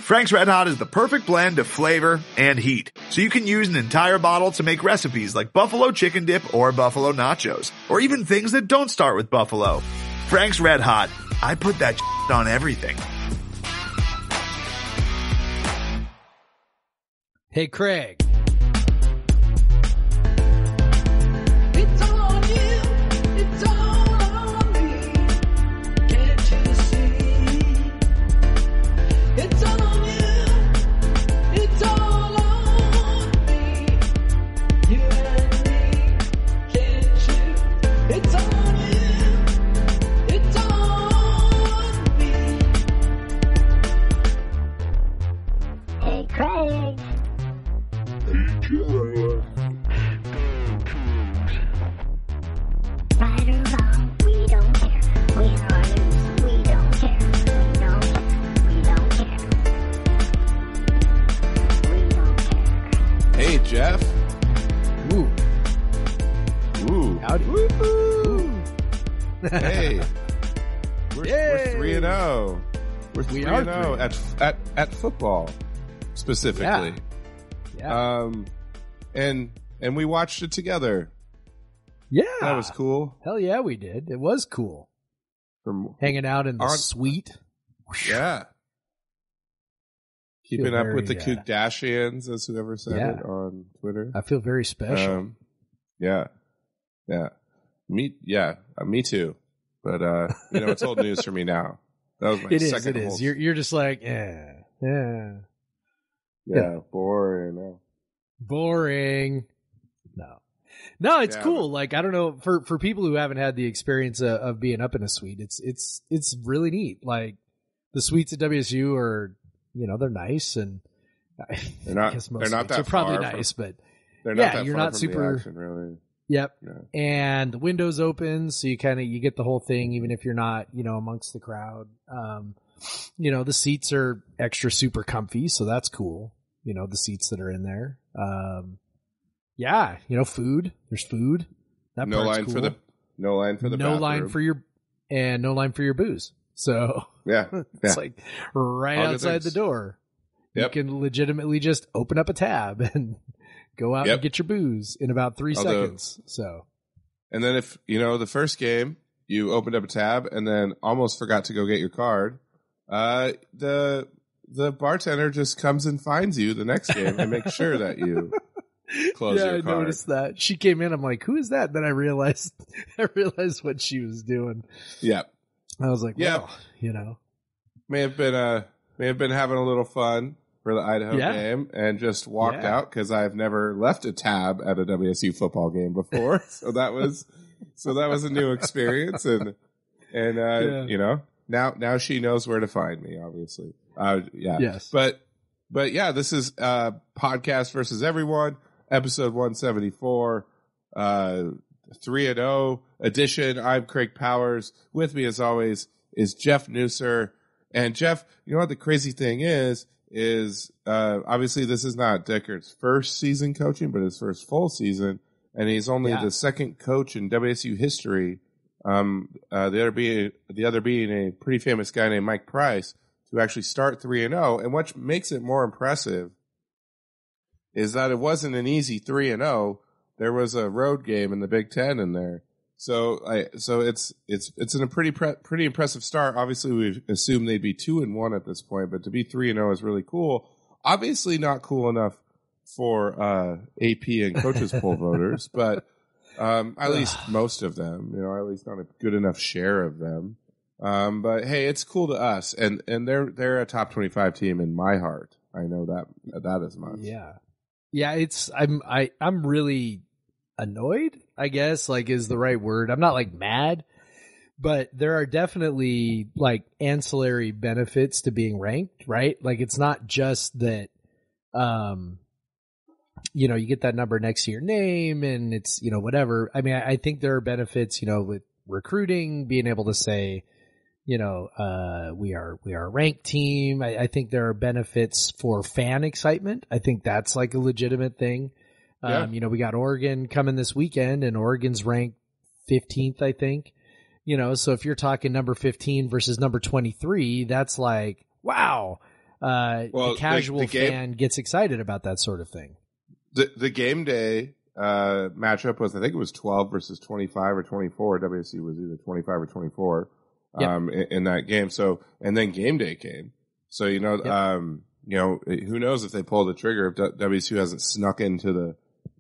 Frank's Red Hot is the perfect blend of flavor and heat, so you can use an entire bottle to make recipes like buffalo chicken dip or buffalo nachos, or even things that don't start with buffalo. Frank's Red Hot, I put that on everything. Hey, Craig. It's all on you, it's all on me. Can't you see? It's all on you, it's all on me. You and me, can't you? It's all on you, it's all on me. Hey, Craig. Right or wrong, we don't care. Win or lose, we don't care. We don't care. We don't care. We don't care. Hey, Jeff. Ooh. Ooh. Howdy. Woo. Hey. We're Yay. 3-0. We're We 3-0 at football specifically. Yeah. And we watched it together. Yeah. That was cool. Hell yeah, we did. It was cool. From Hanging out in the suite. yeah. Keeping Feel up with the very, Kardashians, as whoever said Yeah. it on Twitter. I feel very special. Yeah. Me too. But it's old news for me now. That was my It second is. whole- You're just like, yeah. Yeah, boring. Boring. No, it's Yeah, cool. Like, I don't know, for people who haven't had the experience of being up in a suite, it's really neat. Like, the suites at WSU are, they're nice, and They're not. I guess most They're not suites that are probably far nice, from, but They're yeah, not that you're far not from super. the action, really. Yep. Yeah. And the window's open, so you get the whole thing, even if you're not, amongst the crowd. The seats are extra super comfy, so that's cool. The seats that are in there. Food. There's food. That No part's line cool. for the. No line for the. no bathroom. line for your and no line for your booze. So Yeah. it's Yeah. like right All good outside the things. door. Yep. You can legitimately just open up a tab and go out Yep. and get your booze in about 3 seconds. So And then if the first game you opened up a tab and then almost forgot to go get your card, the bartender just comes and finds you the next game and makes sure that you close yeah, your I card. noticed that. She came in. I'm like, who is that? Then I realized what she was doing. Yeah. I was like, Yeah. well, May have been having a little fun for the Idaho Yeah. game and just walked Yeah. out because I've never left a tab at a WSU football game before. so that was a new experience and now she knows where to find me, obviously. Yeah. Yes. But yeah, this is Podcast versus Everyone, episode 174, 3-0 edition. I'm Craig Powers. With me as always is Jeff Nusser. And Jeff, you know what the crazy thing is obviously this is not Deckert's first season coaching, but his first full season. And he's only the second coach in WSU history. The other being a pretty famous guy named Mike Price to actually start 3-0. And what makes it more impressive is that it wasn't an easy 3-0. There was a road game in the Big Ten in there. So it's in a pretty impressive start. Obviously, we assumed they'd be 2-1 at this point, but to be 3-0 is really cool. Obviously, not cool enough for AP and coaches poll voters, but at least most of them. At least not a good enough share of them. But hey, it's cool to us, and they're a top 25 team in my heart. I know that as much. Yeah. I'm really annoyed, I guess, like, is the right word. I'm not like mad, but there are definitely like ancillary benefits to being ranked, right? Like, it's not just that, you get that number next to your name and it's, whatever. I mean, I think there are benefits, with recruiting, being able to say, we are a ranked team. I think there are benefits for fan excitement. I think that's like a legitimate thing. Yeah. We got Oregon coming this weekend and Oregon's ranked 15th, I think. So if you're talking number 15 versus number 23, that's like, wow. the casual fan gets excited about that sort of thing. The game day matchup was, I think it was 12 versus 25 or 24. WSU was either 25 or 24 in that game. So, and then game day came. So, who knows if they pull the trigger if WSU hasn't snuck into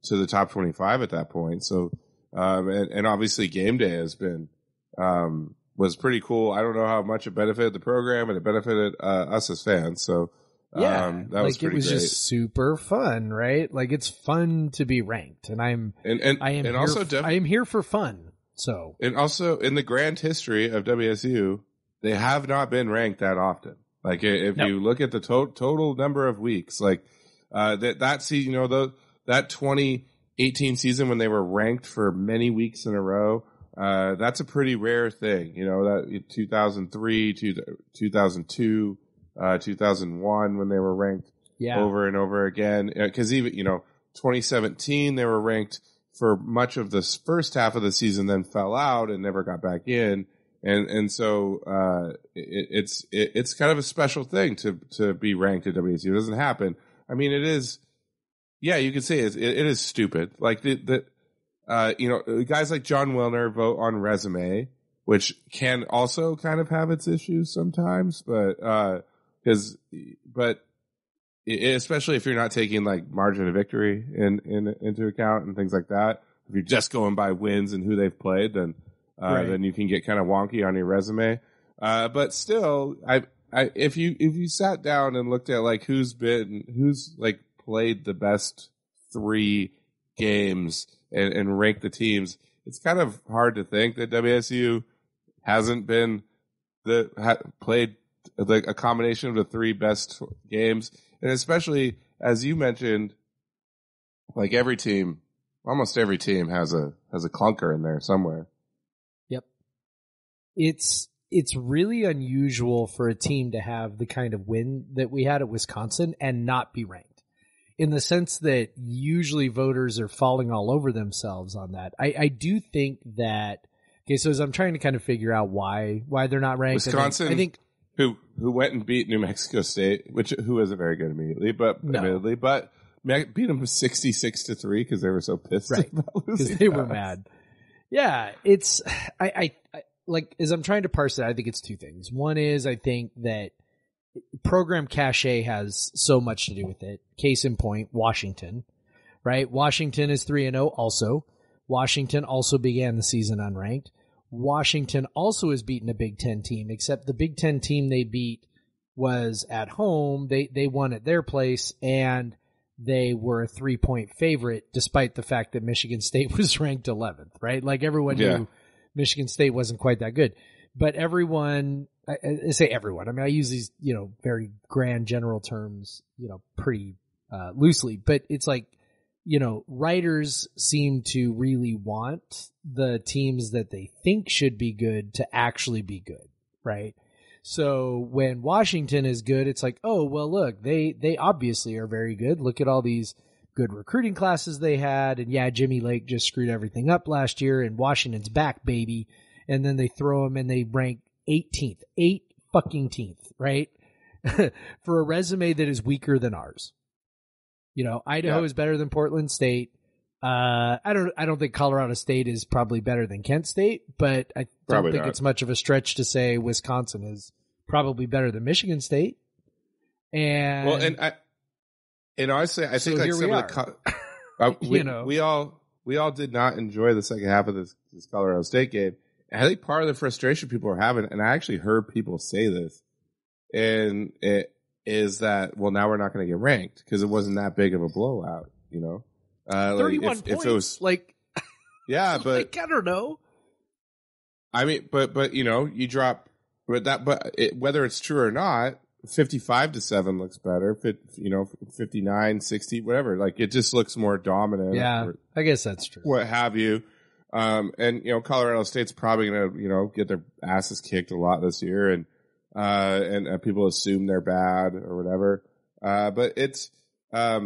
the top 25 at that point. So, and obviously game day has been, was pretty cool. I don't know how much it benefited the program and it benefited us as fans. So, that was pretty it was great. just super fun, right? Like it's fun to be ranked, and I am here for fun. So, and also in the grand history of WSU, they have not been ranked that often. Like if you look at the total number of weeks, like that season, that 2018 season when they were ranked for many weeks in a row, that's a pretty rare thing. That 2003, 2002. 2001 when they were ranked over and over again. Because even, 2017 they were ranked for much of the first half of the season, then fell out and never got back in. And so it's kind of a special thing to be ranked at WSU. It doesn't happen. I mean, it is. Yeah, you could say it is stupid. Like guys like John Wilner vote on resume, which can also kind of have its issues sometimes, but especially if you're not taking like margin of victory into account and things like that. If you're just going by wins and who they've played, then you can get kind of wonky on your resume. But still, if you sat down and looked at like who's like played the best 3 games and ranked the teams, it's kind of hard to think that WSU hasn't been played like a combination of the 3 best games. And especially as you mentioned, like almost every team has a clunker in there somewhere. Yep. It's really unusual for a team to have the kind of win that we had at Wisconsin and not be ranked, in the sense that usually voters are falling all over themselves on that. I do think that, okay, so as I'm trying to kind of figure out why they're not ranked, Wisconsin, I think who went and beat New Mexico State, who wasn't very good admittedly, but beat them 66-3 because they were so pissed about losing. Because they were mad. Yeah, it's I like, as I'm trying to parse it, I think it's 2 things. One is, I think that program cachet has so much to do with it. Case in point, Washington, right? Washington is 3-0 also. Washington also began the season unranked. Washington also has beaten a Big Ten team, except the Big Ten team they beat was at home. They won at their place, and they were a 3-point favorite, despite the fact that Michigan State was ranked 11th, right? Like everyone knew Michigan State wasn't quite that good. But everyone, I say everyone, I mean, I use these, very grand general terms, pretty loosely, but it's like, writers seem to really want the teams that they think should be good to actually be good, right? So when Washington is good, it's like, oh, well, look, they obviously are very good. Look at all these good recruiting classes they had. And yeah, Jimmy Lake just screwed everything up last year, and Washington's back, baby. And then they throw them and they rank 18th, 18th, right? For a resume that is weaker than ours. Idaho is better than Portland State. I don't think Colorado State is probably better than Kent State, but I don't think it's much of a stretch to say Wisconsin is probably better than Michigan State. And honestly, I think like some of the we all did not enjoy the second half of this Colorado State game. And I think part of the frustration people are having, and I actually heard people say this, and it is that, well, now we're not going to get ranked because it wasn't that big of a blowout, 31 points, if it was, yeah, but like, I don't know. I mean, but you drop, whether it's true or not, 55-7 looks better. 59, 60, whatever. Like, it just looks more dominant. Yeah, I guess that's true. What have you? And Colorado State's probably going to get their asses kicked a lot this year, and people assume they're bad or whatever. But it's I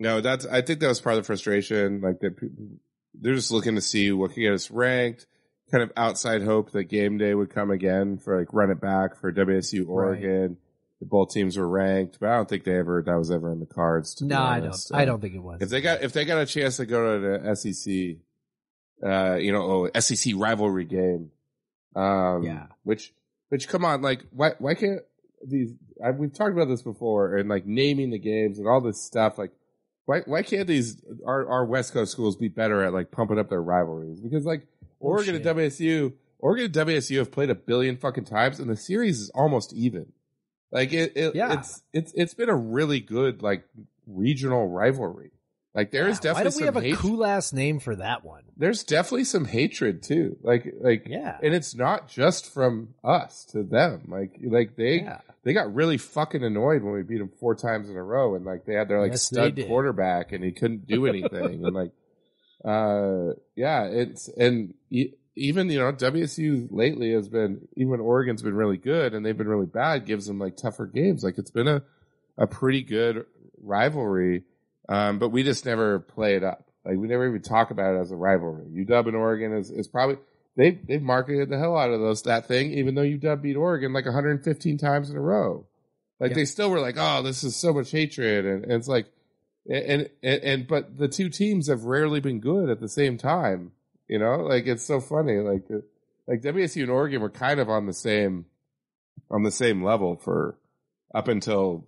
think that was part of the frustration. Like, they're just looking to see what can get us ranked. Kind of outside hope that game day would come again for like run it back for WSU Oregon. both teams were ranked, but I don't think that was ever in the cards. To be No, honest. I don't think it was. If they got a chance to go to the SEC, SEC rivalry game, which come on, like why can't we've talked about this before, and like naming the games and all this stuff, like why can't our West Coast schools be better at like pumping up their rivalries? Because like Oregon and WSU have played a billion fucking times, and the series is almost even. Like it's been a really good like regional rivalry. Like there is definitely. Why don't we have a cool ass name for that one? There's definitely some hatred too. Like and it's not just from us to them. Like they got really fucking annoyed when we beat them 4 times in a row, and like they had their like stud quarterback and he couldn't do anything, and like even WSU lately has been, even Oregon's been really good and they've been really bad, gives them like tougher games. Like it's been a pretty good rivalry. But we just never play it up. Like we never even talk about it as a rivalry. UW and Oregon is probably they've marketed the hell out of that thing, even though UW beat Oregon like 115 times in a row. Like they still were like, oh, this is so much hatred, and it's like, and but the two teams have rarely been good at the same time. You know, like it's so funny. Like WSU and Oregon were kind of on the same level for up until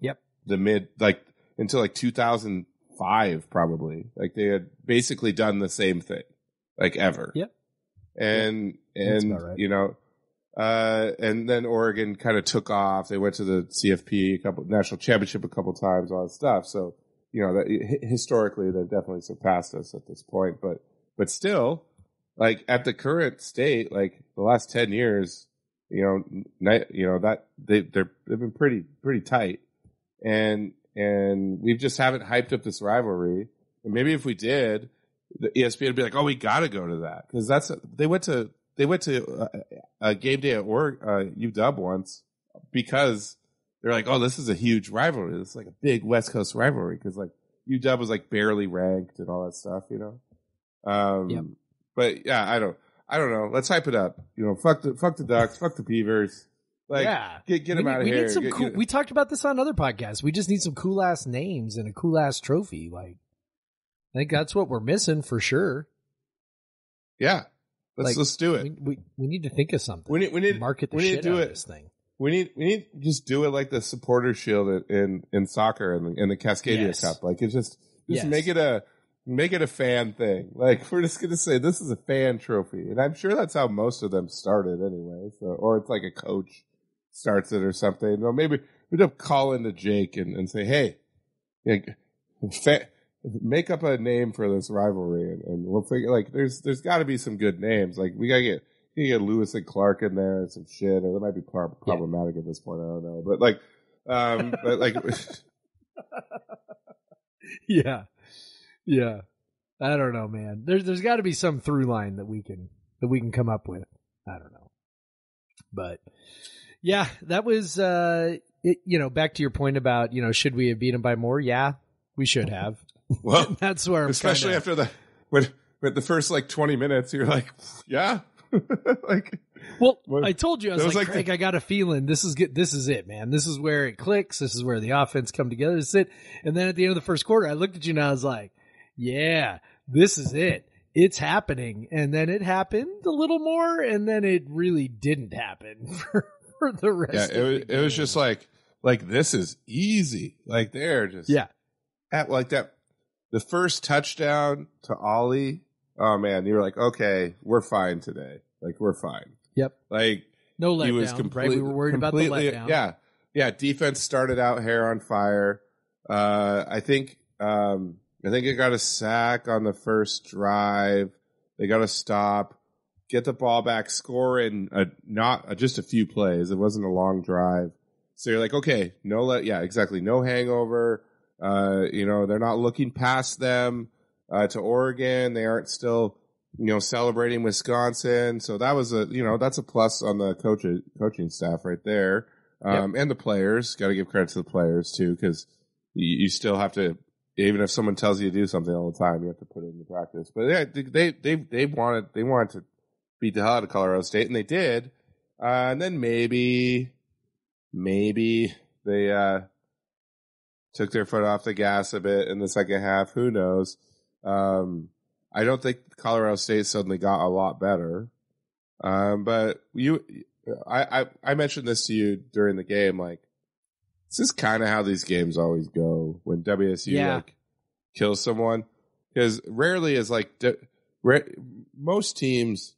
until like 2005 probably. Like they had basically done the same thing like ever. Yep. And right. And then Oregon kind of took off. They went to the CFP national championship a couple times, all that stuff. So that historically they've definitely surpassed us at this point. But still, like at the current state, like the last 10 years, that they've been pretty tight, and we just haven't hyped up this rivalry. And maybe if we did, the ESPN would be like, "Oh, we got to go to that," because they went to a game day at UW once because they're like, "Oh, this is a huge rivalry. This is like a big West Coast rivalry," because like UW was like barely ranked and all that stuff, Yep. But yeah, I don't know. Let's hype it up. Fuck the Ducks, fuck the Beavers. Like, get them out of here. We talked about this on other podcasts. We just need some cool ass names and a cool ass trophy. Like, I think that's what we're missing for sure. Yeah, let's do it. We need to think of something. We need market the shit out of this thing. We need to just do it like the Supporters Shield in soccer and the Cascadia Cup. Like it's just make it a fan thing. Like we're just gonna say this is a fan trophy, and I'm sure that's how most of them started anyway. So, or it's like a coach starts it or something. Or maybe we'd have call into Jake and say, hey, make up a name for this rivalry, and we'll figure. Like there's got to be some good names. Like we gotta get Lewis and Clark in there and some shit. Or that might be problematic at this point. I don't know, but Yeah. I don't know, man. There's got to be some through line that we can come up with. I don't know. But yeah, that was back to your point about, should we have beat them by more? Yeah, we should have. Well, that's where especially after the first like 20 minutes, you're like, yeah. I told you, I was like, Craig, I got a feeling this is good. This is it, man. This is where it clicks. This is where the offense come together. This is it. And then at the end of the first quarter, I looked at you and I was like, yeah, this is it. It's happening. And then it happened a little more, and then it really didn't happen for the rest of the game. It was just like this is easy. Like they're just at like that. The first touchdown to Ollie, oh man, you were like, okay, we're fine today. Like we're fine. Yep. Like no letdown, right? We were worried about the letdown. Yeah. Defense started out hair on fire. I think it got a sack on the first drive. They got to stop, get the ball back, score in just a few plays. It wasn't a long drive. So you're like, okay, no hangover. They're not looking past them to Oregon. They aren't still, celebrating Wisconsin. So that was that's a plus on the coaching staff right there. And the players, got to give credit to the players too, because you still have to, even if someone tells you to do something all the time, you have to put it into practice. But yeah, they wanted to beat the hell out of Colorado State, and they did. And then maybe they took their foot off the gas a bit in the second half. Who knows? I don't think Colorado State suddenly got a lot better. But I mentioned this to you during the game. Like, this is kind of how these games always go when WSU like kills someone, because rarely is like most teams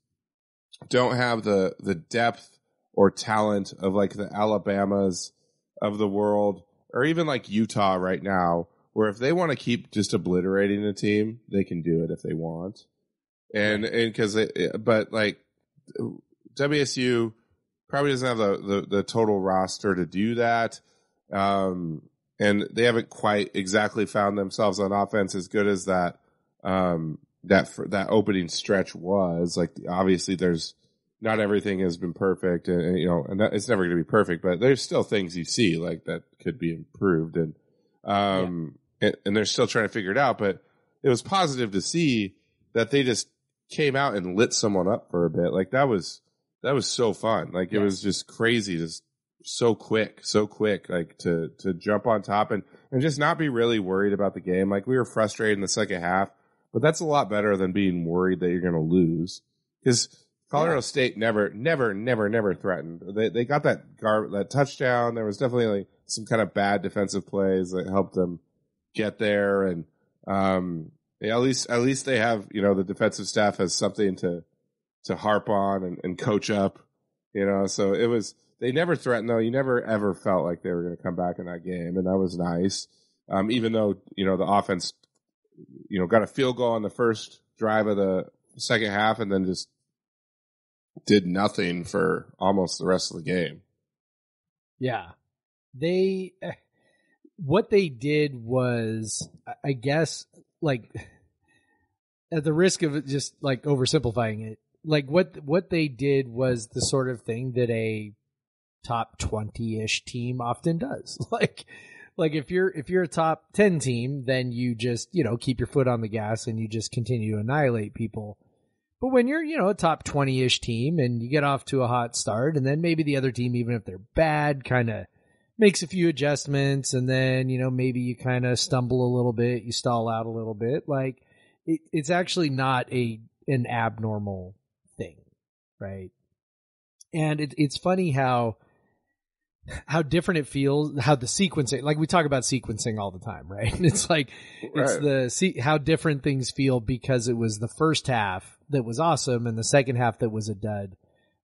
don't have the depth or talent of like the Alabamas of the world, or even like Utah right now, where if they want to keep just obliterating a team, they can do it if they want. And because but like WSU probably doesn't have the total roster to do that. And they haven't quite exactly found themselves on offense as good as that opening stretch was. Like, obviously there's not everything has been perfect, and you know, and it's never going to be perfect, but there's still things you see like that could be improved, and they're still trying to figure it out. But it was positive to see that they just came out and lit someone up for a bit. Like, that was so fun. Like, it was just crazy, just so quick, like to jump on top and just not be really worried about the game. Like, we were frustrated in the second half, but that's a lot better than being worried that you're going to lose, because Colorado State never threatened. They got that touchdown. There was definitely like some kind of bad defensive plays that helped them get there, and at least they have, you know, the defensive staff has something to harp on and coach up, you know. So they never threatened, though. You never ever felt like they were going to come back in that game, and that was nice. Even though, you know, the offense, you know, got a field goal on the first drive of the second half and then just did nothing for almost the rest of the game. Yeah. What they did was, I guess, like, at the risk of just like oversimplifying it, like what they did was the sort of thing that a top 20-ish team often does. Like if you're a top 10 team, then you just, you know, keep your foot on the gas and you just continue to annihilate people. But when you're, you know, a top 20-ish team and you get off to a hot start, and then maybe the other team, even if they're bad, kind of makes a few adjustments, and then, you know, maybe you kind of stumble a little bit, you stall out a little bit. Like, it's actually not an abnormal thing, right? And it's funny how different it feels, how the sequencing, like we talk about sequencing all the time, right? It's like, it's how different things feel because it was the first half that was awesome and the second half that was a dud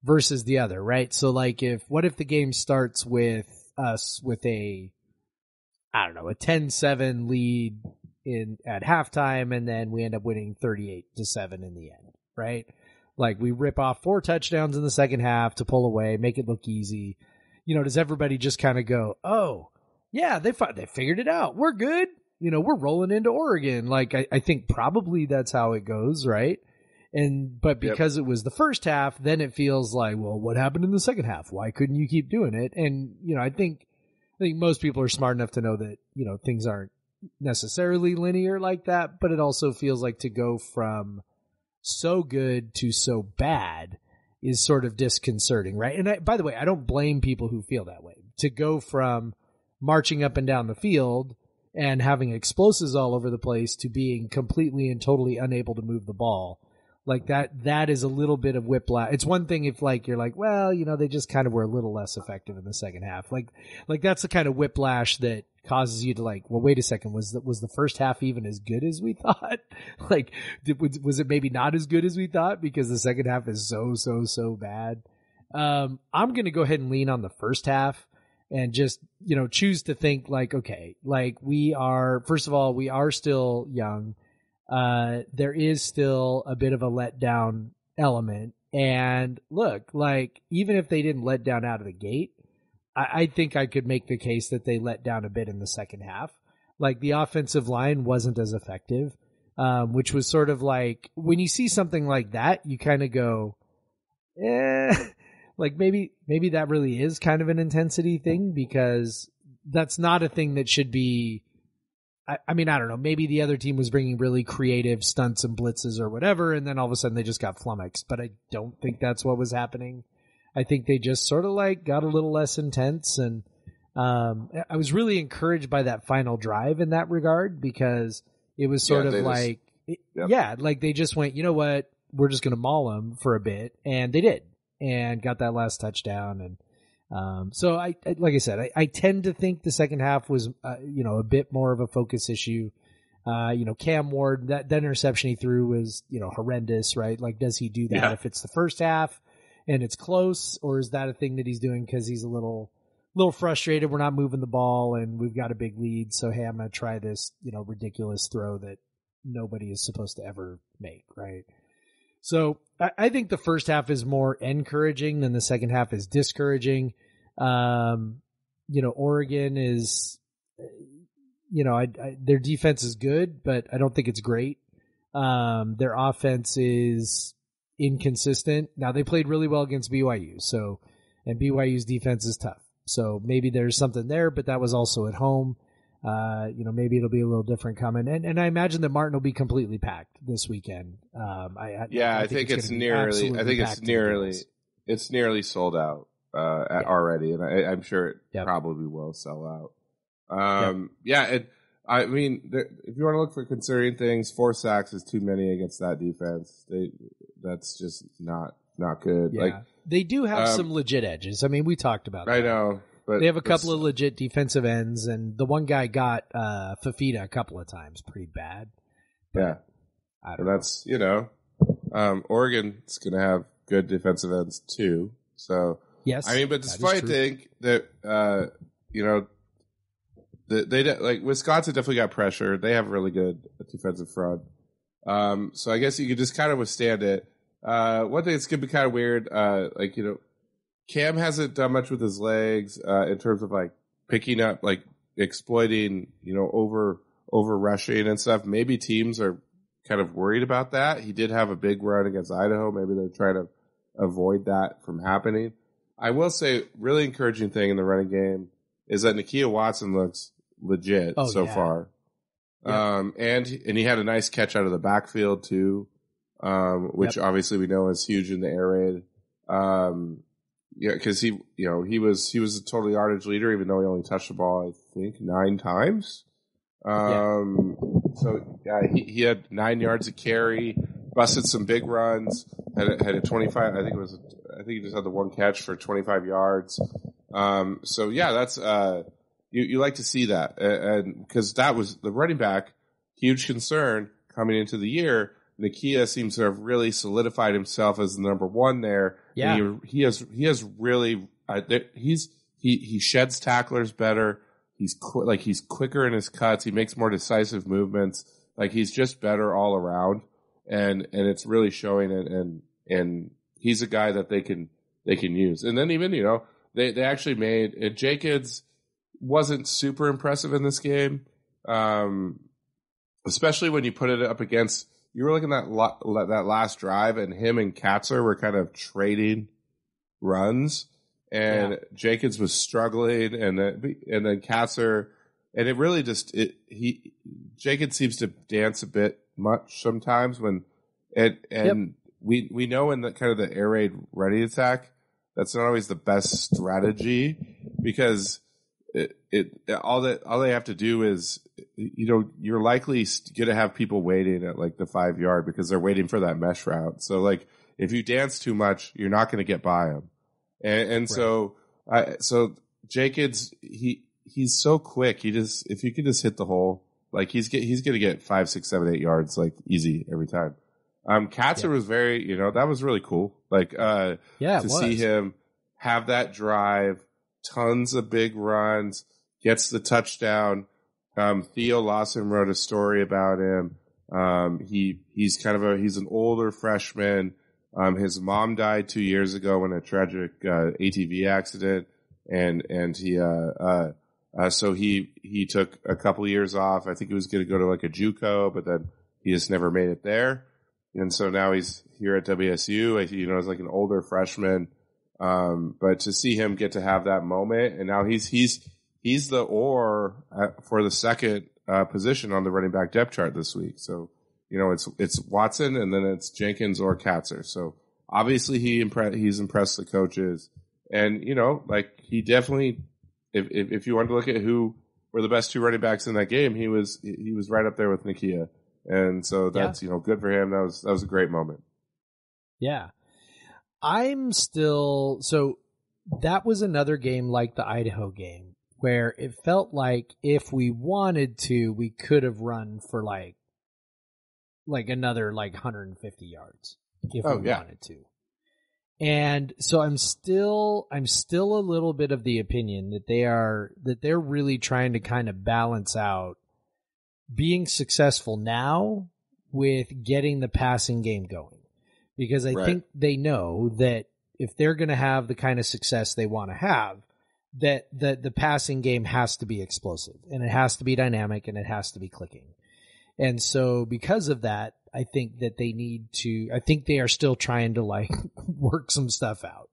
versus the other, right? So like, what if the game starts with us with a 10-7 lead at halftime, and then we end up winning 38-7 in the end, right? Like, we rip off 4 touchdowns in the second half to pull away, make it look easy. You know, does everybody just kind of go, oh, yeah, they figured it out. We're good. You know, we're rolling into Oregon. Like, I think probably that's how it goes, right? But because it was the first half, then it feels like, well, what happened in the second half? Why couldn't you keep doing it? And, you know, I think most people are smart enough to know that, you know, things aren't necessarily linear like that, but it also feels like to go from so good to so bad is sort of disconcerting, right? And by the way, I don't blame people who feel that way. To go from marching up and down the field and having explosives all over the place to being completely and totally unable to move the ball, like that is a little bit of whiplash. It's one thing if like you're like, well, you know, they just kind of were a little less effective in the second half. Like that's the kind of whiplash that causes you to like, well, wait a second, was the first half even as good as we thought? Like, was it maybe not as good as we thought because the second half is so bad? I'm going to go ahead and lean on the first half and just, you know, choose to think like, okay, like first of all, we are still young. There is still a bit of a letdown element. And look, like, even if they didn't let down out of the gate, I think I could make the case that they let down a bit in the second half. Like, the offensive line wasn't as effective, which was sort of like, when you see something like that, you kind of go, like maybe that really is kind of an intensity thing, because that's not a thing that should be, I mean, I don't know, maybe the other team was bringing really creative stunts and blitzes or whatever, and then all of a sudden they just got flummoxed, but I don't think that's what was happening. I think they just sort of like got a little less intense, and I was really encouraged by that final drive in that regard because it was sort of like, like they just went, you know what, we're just going to maul them for a bit, and they did, and got that last touchdown. And so I like I said, I tend to think the second half was, a bit more of a focus issue. Cam Ward, that interception he threw was, horrendous, right? Like, does he do that if it's the first half and it's close, or is that a thing that he's doing because he's a little frustrated? We're not moving the ball and we've got a big lead. So, hey, I'm going to try this, ridiculous throw that nobody is supposed to ever make, right? So I think the first half is more encouraging than the second half is discouraging. Oregon is, their defense is good, but I don't think it's great. Their offense is inconsistent. Now they played really well against BYU, and BYU's defense is tough. So maybe there's something there, but that was also at home. Maybe it'll be a little different coming. And I imagine that Martin will be completely packed this weekend. I think it's nearly sold out, already. And I'm sure it probably will sell out. I mean, if you want to look for concerning things, 4 sacks is too many against that defense. That's just not good. Yeah. They do have some legit edges. I mean, we talked about that. I know. But they have a couple of legit defensive ends, and the one guy got Fafita a couple of times pretty bad. Yeah. That's, Oregon's going to have good defensive ends too. So, yes. I mean, but despite think that, they like Wisconsin definitely got pressure. They have a really good defensive front. So I guess you could just kind of withstand it. One thing that's going to be kind of weird, Cam hasn't done much with his legs in terms of like picking up, like exploiting, over rushing and stuff. Maybe teams are kind of worried about that. He did have a big run against Idaho. Maybe they're trying to avoid that from happening. I will say, really encouraging thing in the running game is that Nakia Watson looks legit far. Yep. And he had a nice catch out of the backfield too, which obviously we know is huge in the air raid. Because he was a total yardage leader, even though he only touched the ball, I think, 9 times. He had 9 yards of carry, busted some big runs, had a 25. I think he just had the one catch for 25 yards. That's you like to see that, and because that was the running back, huge concern coming into the year. Nakia seems to have really solidified himself as the number one there. Yeah, and he has really he sheds tacklers better. He's he's quicker in his cuts. He makes more decisive movements. Like he's just better all around, and it's really showing. And he's a guy that they can use. And then even they actually made Jacobs wasn't super impressive in this game, especially when you put it up against. You were looking at that last drive, and him and Katzer were kind of trading runs, and Jacobs was struggling, and then Katzer, and it really just Jacobs seems to dance a bit much sometimes when we know in the kind of the air raid ready attack that's not always the best strategy because all they have to do is you're likely going to have people waiting at like the 5 yard because they're waiting for that mesh route. So like if you dance too much, you're not going to get by them. And right. So Jacobs, he's so quick. If you could just hit the hole, like he's going to get 5, 6, 7, 8 yards, like easy every time. Katzer was very, that was really cool. Like, to see him have that drive, tons of big runs, gets the touchdown. Theo Lawson wrote a story about him. He's an older freshman. His mom died 2 years ago in a tragic ATV accident, and so he took a couple years off. I think he was going to go to like a JUCO, but then he just never made it there. And so now he's here at WSU. As like an older freshman. But to see him get to have that moment, and now he's the for the second position on the running back depth chart this week. So it's Watson, and then it's Jenkins or Katzer. So obviously he's impressed the coaches, and he definitely if you wanted to look at who were the best two running backs in that game, he was right up there with Nakia. And so that's, good for him. That was a great moment. Yeah. So that was another game like the Idaho game where it felt like if we wanted to, we could have run for like another 150 yards if we wanted to. And so I'm still a little bit of the opinion that they're really trying to kind of balance out being successful now with getting the passing game going. Because I think they know that if they're going to have the kind of success they want to have, that the passing game has to be explosive and it has to be dynamic and it has to be clicking. And so because of that, I think that I think they are still trying to work some stuff out.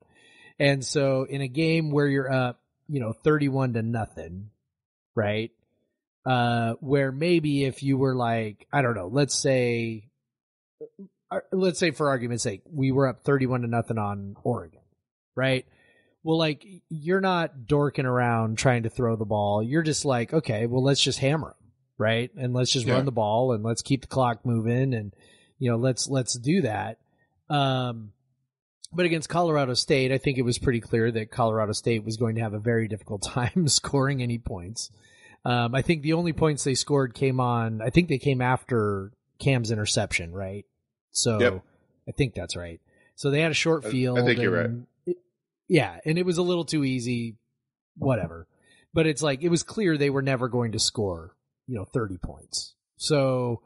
And so in a game where you're up, 31-0, right? Where maybe if you were I don't know, let's say for argument's sake, we were up 31-0 on Oregon, right? Well, you're not dorking around trying to throw the ball. You're just okay, well, let's just hammer them. Right. And let's just run the ball and let's keep the clock moving and, let's do that. But against Colorado State, I think it was pretty clear that Colorado State was going to have a very difficult time scoring any points. I think the only points they scored came after Cam's interception, right? So I think that's right. So they had a short field. I think you're right. And it was a little too easy, whatever. But it's it was clear they were never going to score 30 points. So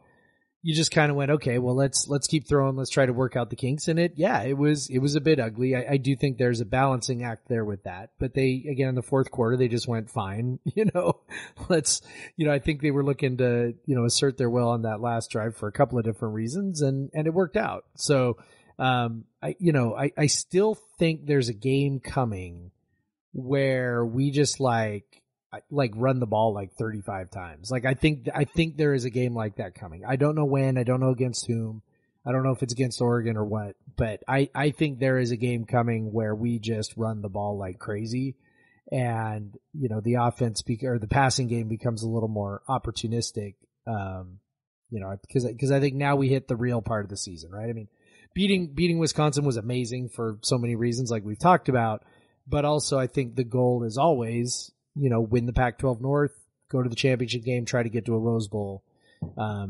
you just kind of went, okay, well, let's keep throwing. Let's try to work out the kinks. And it was a bit ugly. I do think there's a balancing act there with that, but again, in the fourth quarter, they just went fine. I think they were looking to, assert their will on that last drive for a couple of different reasons and it worked out. So, I still think there's a game coming where we just run the ball 35 times. I think there is a game like that coming. I don't know when, I don't know against whom. I don't know if it's against Oregon or what, but I think there is a game coming where we just run the ball like crazy and, the offense or the passing game becomes a little more opportunistic. Because I think now we hit the real part of the season, right? I mean, beating Wisconsin was amazing for so many reasons like we've talked about, but also I think the goal is always, win the Pac-12 North, go to the championship game, try to get to a Rose Bowl.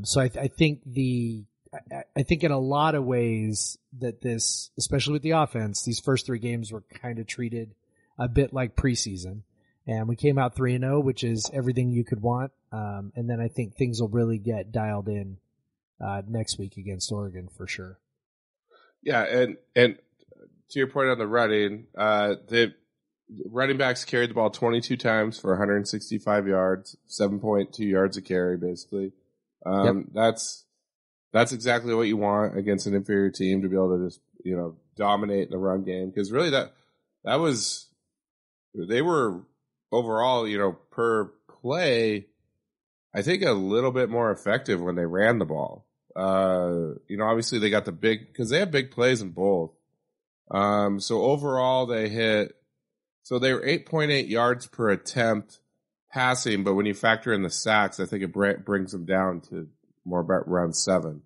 So I think in a lot of ways that this, especially with the offense, these first three games were kind of treated a bit like preseason. And we came out 3-0, which is everything you could want. And then I think things will really get dialed in next week against Oregon for sure. Yeah, and to your point on the running, the running backs carried the ball 22 times for 165 yards, 7.2 yards a carry, basically. That's exactly what you want against an inferior team, to be able to just, dominate in the run game. Because really they were overall, per play, I think a little bit more effective when they ran the ball. Obviously they got because they have big plays in both. So overall they were 8.8 yards per attempt passing, but when you factor in the sacks, I think it brings them down to more about around 7.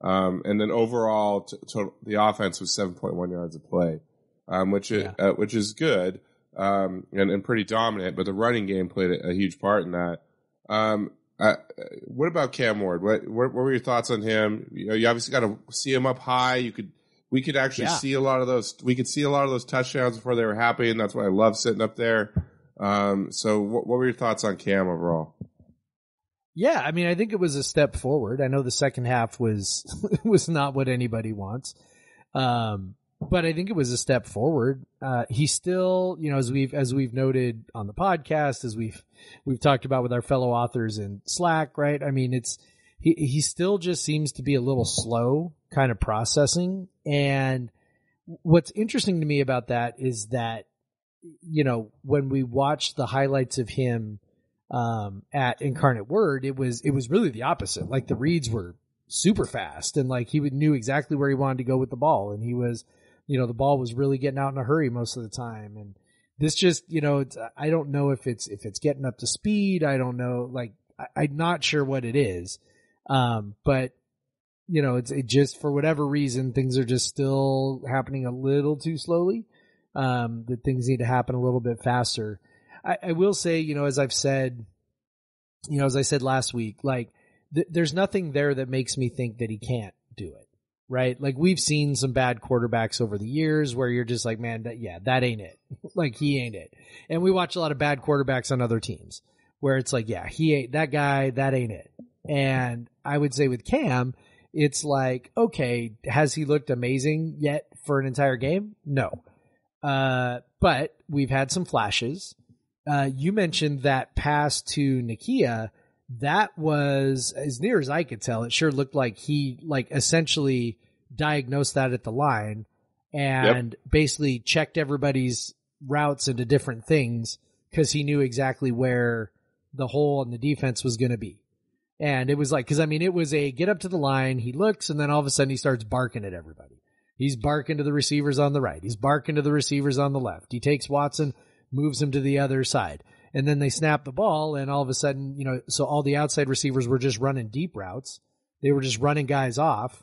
And then overall, the offense was 7.1 yards a play, which is good, and pretty dominant, but the running game played a huge part in that. What about Cam Ward? What were your thoughts on him? You obviously got to see him up high. We could actually see a lot of those. We could see a lot of those touchdowns before they were happening. And that's why I love sitting up there. So what were your thoughts on Cam overall? Yeah, I mean, I think it was a step forward. I know the second half was not what anybody wants, but I think it was a step forward. He still, as we've noted on the podcast, as we've talked about with our fellow authors in Slack, right? I mean, he still just seems to be a little slow kind of processing. And what's interesting to me about that is that, when we watched the highlights of him at Incarnate Word, it was really the opposite. Like the reads were super fast and he knew exactly where he wanted to go with the ball. And he was, the ball was really getting out in a hurry most of the time. And this just, I don't know if it's getting up to speed. I don't know. Like, I'm not sure what it is. But it just, for whatever reason, things are just still happening a little too slowly. That things need to happen a little bit faster. I will say, as I've said, as I said last week, like there's nothing there that makes me think that he can't do it. Right? Like we've seen some bad quarterbacks over the years where you're just like, man, that ain't it. Like he ain't it. And we watch a lot of bad quarterbacks on other teams where it's like, yeah, he ain't that guy. That ain't it. And I would say with Cam, it's like, okay, has he looked amazing yet for an entire game? No. But we've had some flashes. You mentioned that pass to Nakia. That was, as near as I could tell, it sure looked like he essentially diagnosed that at the line and basically checked everybody's routes into different things because he knew exactly where the hole in the defense was going to be. And it was like, because it was a get up to the line, he looks, and then all of a sudden he starts barking at everybody. He's barking to the receivers on the right. He's barking to the receivers on the left. He takes Watson, moves him to the other side. And then they snap the ball, and all of a sudden, so all the outside receivers were just running deep routes. They were just running guys off.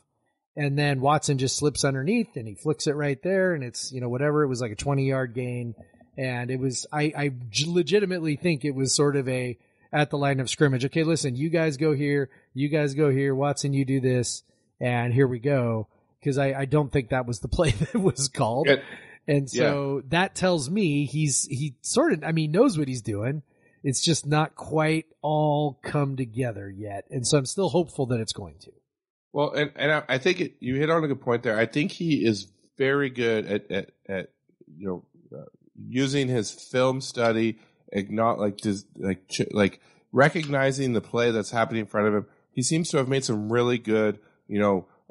And then Watson just slips underneath, and he flicks it right there, and it's, whatever. It was like a 20-yard gain. And it was, I legitimately think it was sort of at the line of scrimmage. Okay, listen, you guys go here. Watson, you do this. And here we go. Because I don't think that was the play that was called. And so that tells me he sort of, knows what he's doing. It's just not quite all come together yet. And so I'm still hopeful that it's going to. Well, and I think you hit on a good point there. I think he is very good at using his film study, recognizing the play that's happening in front of him. He seems to have made some really good,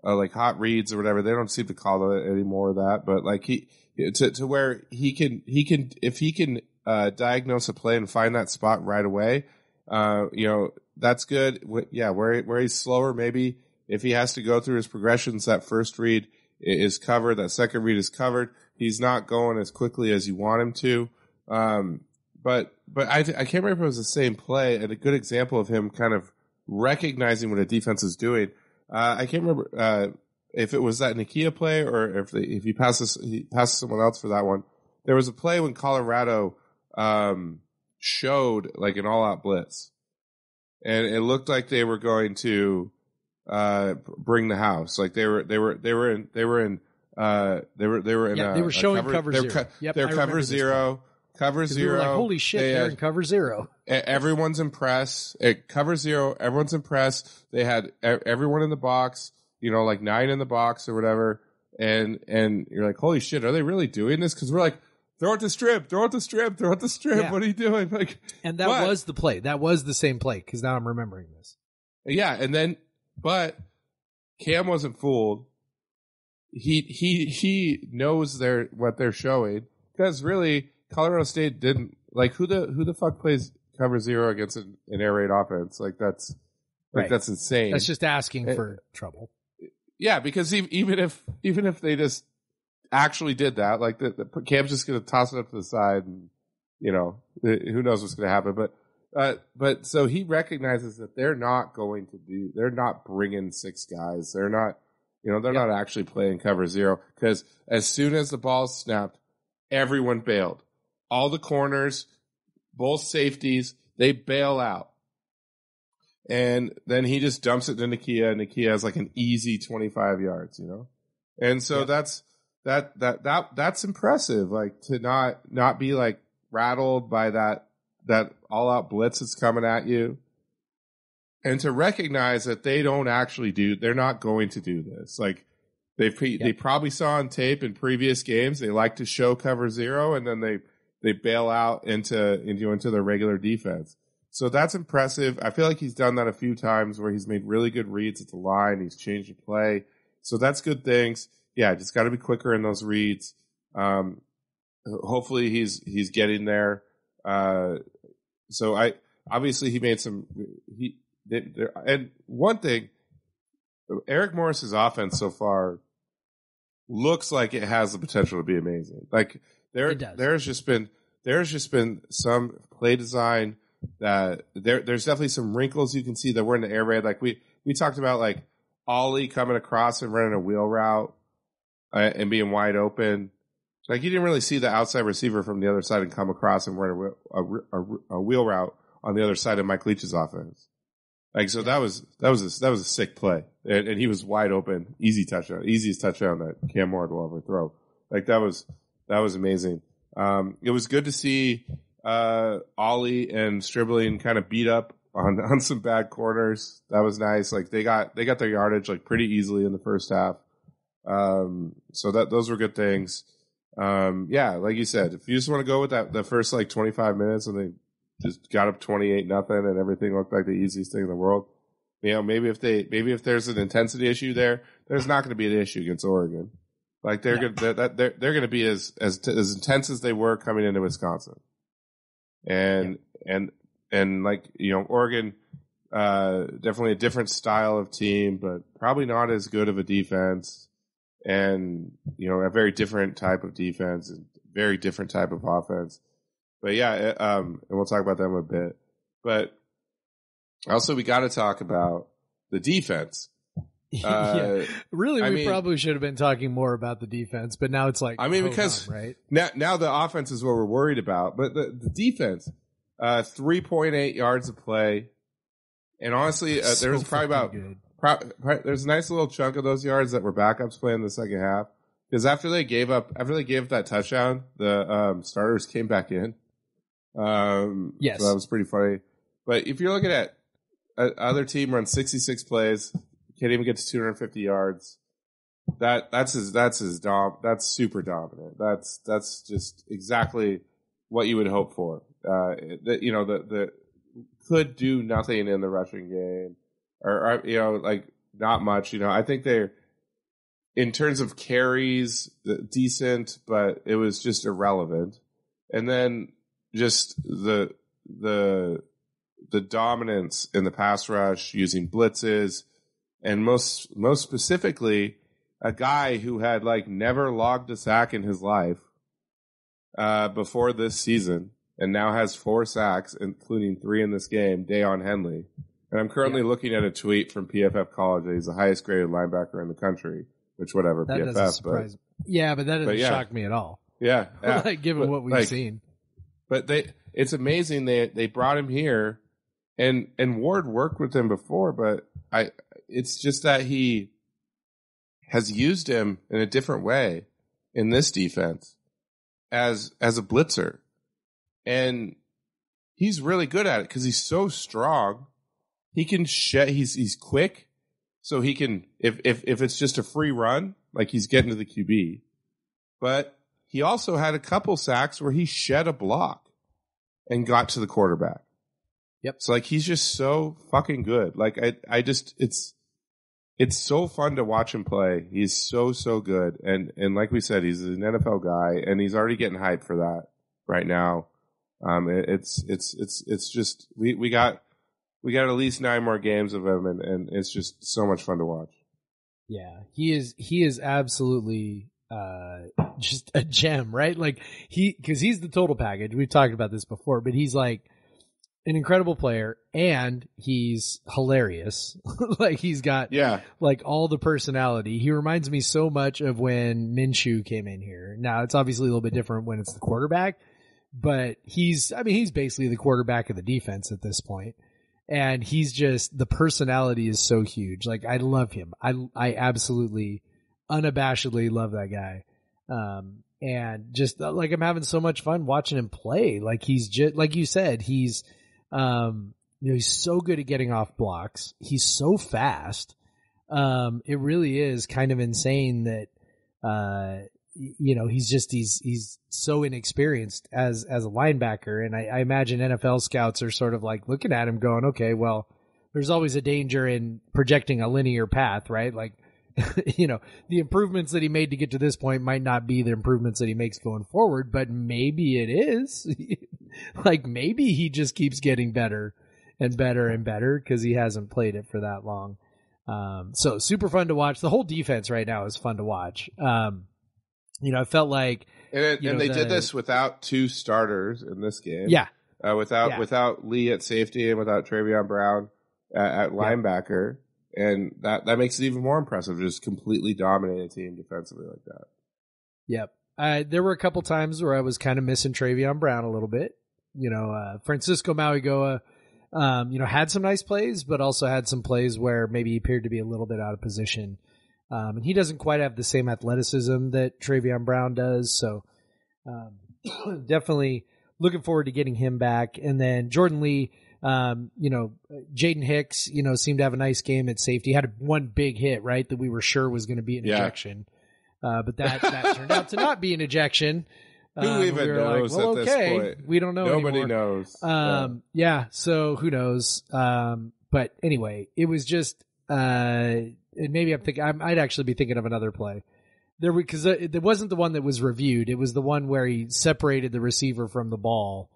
like hot reads or whatever. They don't seem to call it anymore that, but like to where he can if he can diagnose a play and find that spot right away, that's good. Where he's slower, maybe if he has to go through his progressions, that first read is covered, that second read is covered. He's not going as quickly as you want him to. But I can't remember if it was the same play, and a good example of him kind of recognizing what a defense is doing. I can't remember if it was that Nakia play or if he passes someone else for that one. There was a play when Colorado showed like an all-out blitz, and it looked like they were going to bring the house. Like they were showing cover zero. They're cover zero. Cover zero. Like, holy shit, they're in cover zero. Everyone's impressed. At cover zero, everyone's impressed. They had everyone in the box, like 9 in the box or whatever. And you're like, holy shit, are they really doing this? Because we're like, throw it to strip. Yeah. What are you doing? Like, and that was the play. That was the same play, because now I'm remembering this. Yeah, and then, but Cam wasn't fooled. He knows what they're showing, because really, Colorado State didn't, like, who the fuck plays cover zero against an air raid offense? Like that's insane. That's just asking for trouble. Yeah, because even if they just actually did that, like the Cam's just going to toss it up to the side, and who knows what's going to happen. But so he recognizes that they're not bringing 6 guys. They're not, not actually playing cover zero, because as soon as the ball snapped, everyone bailed. All the corners, both safeties, they bail out. And then he just dumps it to Nakia, and Nakia has like an easy 25 yards, And so that's impressive, like to not be like rattled by that all out blitz that's coming at you. And to recognize that they're not going to do this. Like they probably saw on tape in previous games, they like to show cover zero, and then they bail out into their regular defense. So that's impressive. I feel like he's done that a few times where he's made really good reads at the line. He's changed the play. So that's good things. Yeah, just got to be quicker in those reads. Hopefully he's getting there. So obviously he made some, and one thing, Eric Morris's offense so far looks like it has the potential to be amazing. Like there's just been there's just been some play design that there's definitely some wrinkles you can see that were in the air raid. Like we talked about, like Ollie coming across and running a wheel route and being wide open. Like you didn't really see the outside receiver from the other side and come across and run a wheel route on the other side of Mike Leach's offense. Like, so that was a sick play, and he was wide open, easiest touchdown that Cam Ward will ever throw. Like that was amazing. It was good to see Ollie and Stribling kind of beat up on some bad corners. That was nice. Like they got their yardage like pretty easily in the first half. So those were good things. Yeah, like you said, if you just want to go with that, the first like 25 minutes and they just got up 28-0 and everything looked like the easiest thing in the world. You know, maybe if there's an intensity issue there's not going to be an issue against Oregon. Like they're going to be as intense as they were coming into Wisconsin. And like, you know, Oregon, definitely a different style of team, but probably not as good of a defense. And, you know, a very different type of defense and very different type of offense. But yeah, and we'll talk about them a bit. But also we got to talk about the defense. Yeah. Really, we probably should have been talking more about the defense, but now it's like, because right? now the offense is what we're worried about, but the defense, 3.8 yards of play. And honestly, there was probably about, there's a nice little chunk of those yards that were backups playing in the second half. Because after they gave up that touchdown, the starters came back in. Yes. So that was pretty funny. But if you're looking at other team runs 66 plays, can't even get to 250 yards. That's super dominant. That's just exactly what you would hope for. The could do nothing in the rushing game, or you know, like not much. You know, I think they're in terms of carries decent, but it was just irrelevant. And then just the dominance in the pass rush using blitzes. And most specifically, a guy who had like never logged a sack in his life before this season, and now has 4 sacks, including 3 in this game, Dayon Henley. And I'm currently looking at a tweet from PFF College that he's the highest graded linebacker in the country, which whatever, that PFF. Doesn't surprise me. Yeah, but that doesn't shock me at all. Yeah. Like, given what we've seen. But it's amazing they brought him here, and Ward worked with him before, but it's just that he has used him in a different way in this defense as a blitzer. And he's really good at it because he's so strong. He can he's quick. So he can, if it's just a free run, like he's getting to the QB. But he also had a couple sacks where he shed a block and got to the quarterback. Yep. So like he's just so fucking good. Like it's so fun to watch him play. He's so good. And like we said, he's an NFL guy, and he's already getting hyped for that right now. It's just we got at least 9 more games of him, and it's just so much fun to watch. Yeah, he is absolutely just a gem, right? Like because he's the total package. We've talked about this before, but he's like an incredible player, and he's hilarious. Like he's got like all the personality. He reminds me so much of when Minshew came in here. Now it's obviously a little bit different when it's the quarterback, but he's basically the quarterback of the defense at this point. And he's just, the personality is so huge. Like I love him. I absolutely unabashedly love that guy. And just like I'm having so much fun watching him play. Like he's just, like you said, he's he's so good at getting off blocks. He's so fast. It really is kind of insane that, he's so inexperienced as a linebacker. And I imagine NFL scouts are sort of like looking at him going, okay, well, there's always a danger in projecting a linear path, right? Like, the improvements that he made to get to this point might not be the improvements that he makes going forward, but maybe it is. Like maybe he just keeps getting better and better and better because he hasn't played it for that long. So super fun to watch. The whole defense right now is fun to watch. I felt like, and they did this without two starters in this game. Yeah. Without Lee at safety and without Travion Brown at linebacker. And that makes it even more impressive, just completely dominate a team defensively like that. Yep. There were a couple times where I was kind of missing Travion Brown a little bit. Francisco Mauigoa, had some nice plays, but also had some plays where maybe he appeared to be a little bit out of position. And he doesn't quite have the same athleticism that Travion Brown does. So, definitely looking forward to getting him back. And then Jordan Lee, Jaden Hicks, seemed to have a nice game at safety. He had one big hit, right, that we were sure was going to be an ejection. But that turned out to not be an ejection. Who even knows at this point? We don't know Nobody anymore. knows. So who knows? But anyway, it was just, and maybe I might actually be thinking of another play. Because it wasn't the one that was reviewed. It was the one where he separated the receiver from the ball.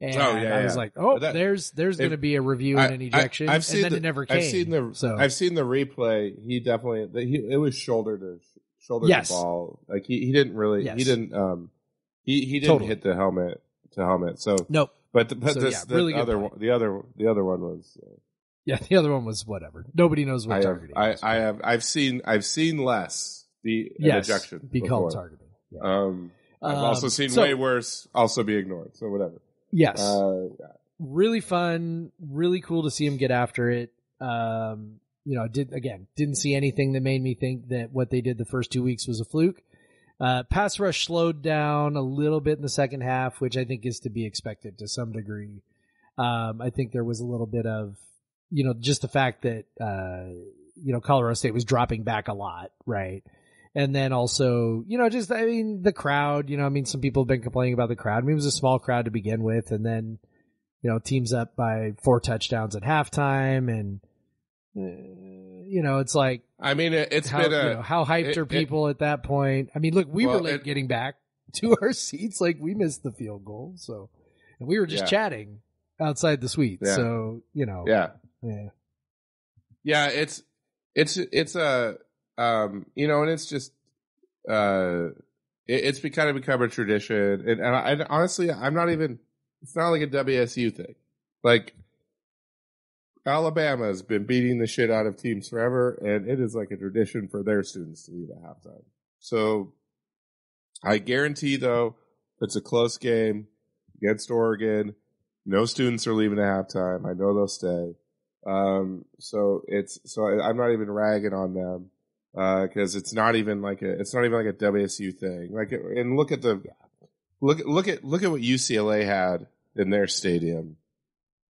And I was like, there's going to be a review and an ejection. I've seen and then it never came. I've seen the replay. He definitely, it was shoulder to yes. the ball. Like he didn't really, yes. he didn't Totally. hit the helmet to helmet. So nope. But really the other one was. The other one was whatever. Nobody knows what targeting is. I've seen less an ejection be before. called targeting. Yeah. I've also seen way worse also be ignored. So whatever. Yes. Really fun, really cool to see him get after it. Didn't see anything that made me think that what they did the first 2 weeks was a fluke. Pass rush slowed down a little bit in the second half, which I think is to be expected to some degree. I think there was a little bit of, just the fact that, Colorado State was dropping back a lot, right? And then also, the crowd, some people have been complaining about the crowd. I mean, it was a small crowd to begin with, and then, teams up by 4 touchdowns at halftime, and, it's like, I mean, how hyped are people at that point? I mean, look, we were late getting back to our seats. Like, we missed the field goal, and we were just chatting outside the suite. Yeah. So, Yeah, it's a, and it's just, it's kind of become a tradition. And I honestly, it's not like a WSU thing. Like, Alabama has been beating the shit out of teams forever, and it is like a tradition for their students to leave at halftime. So I guarantee, though, it's a close game against Oregon. No students are leaving at halftime. I know they'll stay. So I'm not even ragging on them, cause it's not even like a WSU thing. Like, and look at what UCLA had in their stadium.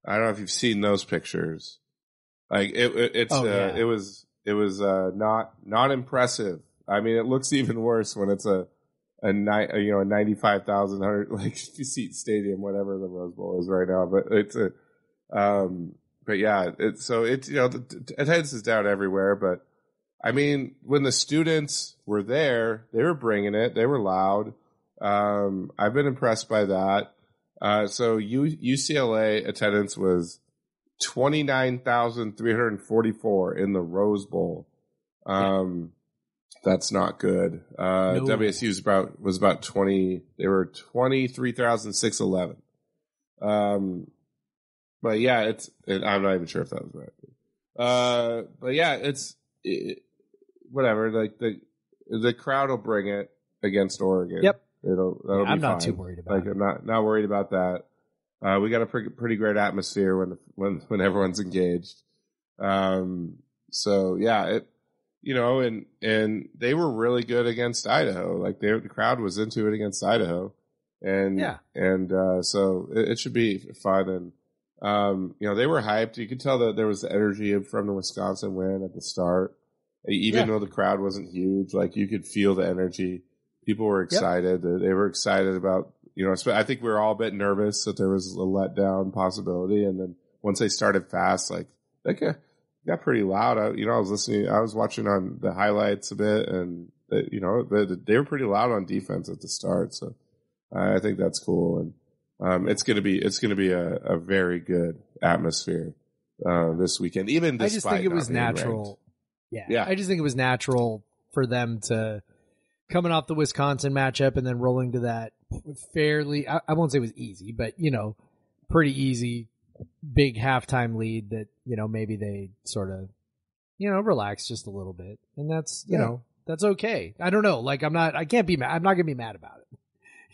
I don't know if you've seen those pictures. Like it was not impressive. I mean, it looks even worse when it's a 95,000 seat stadium, whatever the Rose Bowl is right now. But it's attendance is down everywhere. But I mean, when the students were there, they were bringing it. They were loud. I've been impressed by that. So UCLA attendance was 29,344 in the Rose Bowl. That's not good. No. WSU was about 20. They were 23,611. But yeah, I'm not even sure if that was right. But yeah, whatever. Like the crowd will bring it against Oregon. Yep. That'll be I'm not fine. too worried about it. I'm not worried about that. We got a pretty great atmosphere when everyone's engaged. So yeah, and they were really good against Idaho. Like the crowd was into it against Idaho, and so it should be fun. And they were hyped. You could tell that there was the energy from the Wisconsin win at the start, even though the crowd wasn't huge. Like you could feel the energy. People were excited. Yep. They were excited about, I think we were all a bit nervous that there was a letdown possibility. And then once they started fast, like that got pretty loud. I was watching on the highlights a bit, and they were pretty loud on defense at the start. So I think that's cool. And it's going to be a very good atmosphere this weekend. Even despite I just think it was natural. Yeah. I just think it was natural for them to, coming off the Wisconsin matchup and then rolling to that fairly, I won't say it was easy, but, pretty easy, big halftime lead that, maybe they sort of, relax just a little bit. And that's, that's okay. I don't know. Like, I can't be mad. I'm not going to be mad about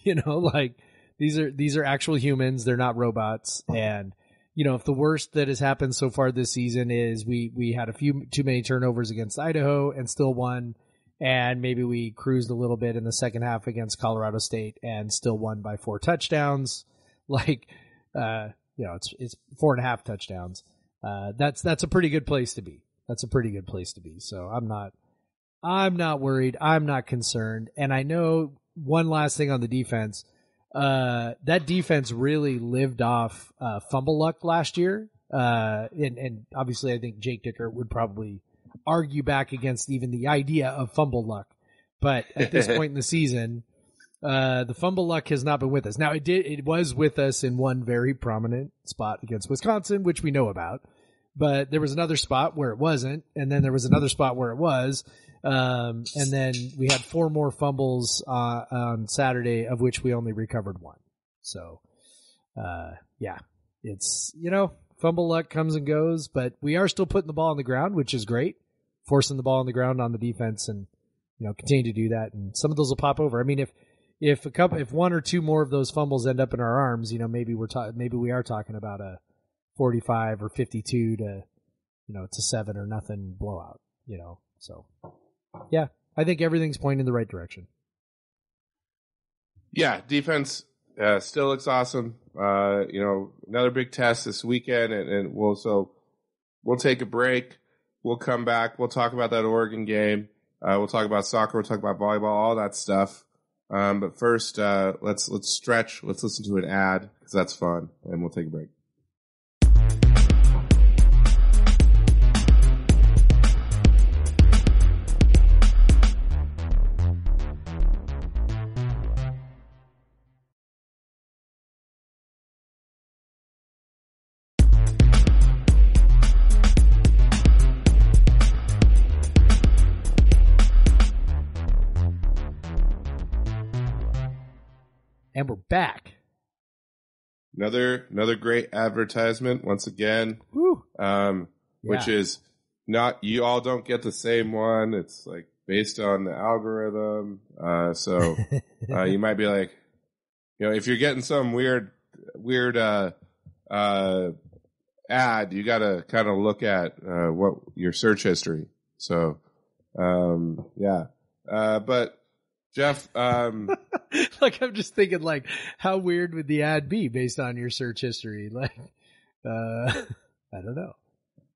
it. Like these are actual humans. They're not robots. And, if the worst that has happened so far this season is we had too many turnovers against Idaho and still won. And maybe we cruised a little bit in the second half against Colorado State and still won by 4 touchdowns. Like, it's 4.5 touchdowns. That's a pretty good place to be. That's a pretty good place to be. So I'm not worried. I'm not concerned. And I know one last thing on the defense. That defense really lived off fumble luck last year. And obviously I think Jake Dicker would probably argue back against even the idea of fumble luck. But at this point in the season, the fumble luck has not been with us. Now it was with us in one very prominent spot against Wisconsin, which we know about. But there was another spot where it wasn't, and then there was another spot where it was. And then we had 4 more fumbles on Saturday, of which we only recovered 1. So, it's, fumble luck comes and goes, but we are still putting the ball on the ground, which is great. Forcing the ball on the ground on the defense and, continue to do that. And some of those will pop over. I mean, if 1 or 2 more of those fumbles end up in our arms, maybe we are talking about a 45 or 52 to 7 or nothing blowout, so yeah, I think everything's pointing in the right direction. Yeah, defense still looks awesome. Another big test this weekend, and we'll take a break. We'll come back. We'll talk about that Oregon game. We'll talk about soccer. We'll talk about volleyball, all that stuff. But first, let's stretch. Let's listen to an ad because that's fun, and we'll take a break. And we're back. Another great advertisement once again. Woo. Which is not, you all don't get the same one. It's like based on the algorithm. So you might be like, if you're getting some weird ad, you got to kind of look at what your search history. So but Jeff, like I'm just thinking, like, how weird would the ad be based on your search history? Like, I don't know.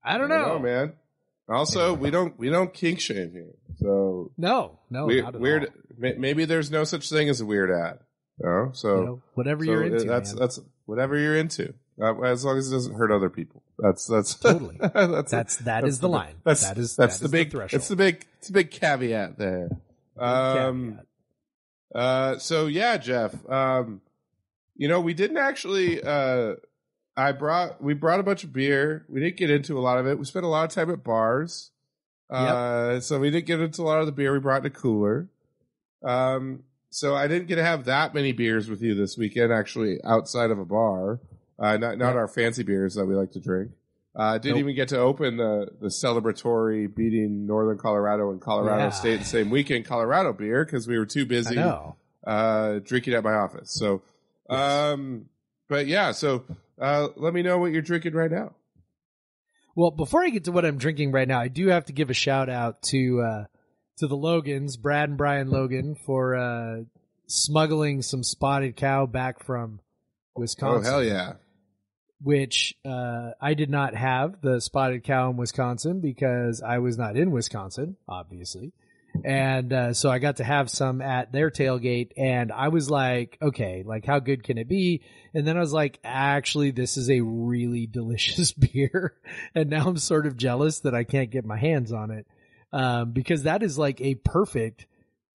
I don't know, man. Also, anyway. we don't kink shame here. So no, not at weird. all. Maybe there's no such thing as a weird ad. So whatever you're into, that's whatever you're into. As long as it doesn't hurt other people. That's totally. that is the line. That's the big threshold. It's the big caveat there. So yeah, Jeff, we didn't actually, we brought a bunch of beer. We didn't get into a lot of it. We spent a lot of time at bars. So we didn't get into a lot of the beer we brought in a cooler. So I didn't get to have that many beers with you this weekend, actually, outside of a bar. Not our fancy beers that we like to drink. Didn't even get to open the celebratory beating Northern Colorado and Colorado State the same weekend Colorado beer because we were too busy drinking at my office. So, but yeah, so let me know what you're drinking right now. Well, before I get to what I'm drinking right now, I do have to give a shout out to the Logans, Brad and Brian Logan, for smuggling some Spotted Cow back from Wisconsin. Oh, hell yeah. Which I did not have the Spotted Cow in Wisconsin because I was not in Wisconsin, obviously. And so I got to have some at their tailgate, and I was like, okay, like how good can it be? And then I was like, actually, this is a really delicious beer. And now I'm sort of jealous that I can't get my hands on it because that is like a perfect,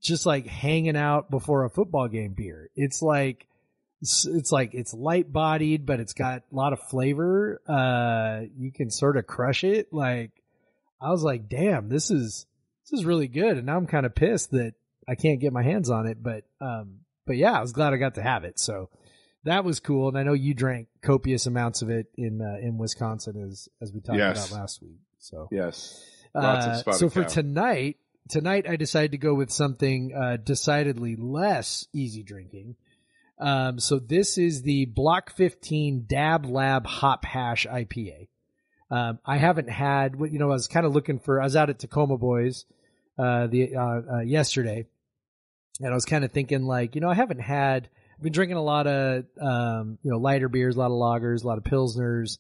just like hanging out before a football game beer. It's light bodied, but it's got a lot of flavor. You can sort of crush it. Like, I was like, damn, this is really good. And now I'm kind of pissed that I can't get my hands on it, but yeah, I was glad I got to have it. So that was cool. And I know you drank copious amounts of it in Wisconsin as we talked about last week. So yes, lots of spotted so for cow. tonight I decided to go with something decidedly less easy drinking. So this is the Block 15 Dab Lab Hop Hash IPA. I haven't had, I was kind of looking for, I was out at Tacoma Boys, yesterday, and I was kind of thinking I've been drinking a lot of, lighter beers, a lot of lagers, a lot of pilsners,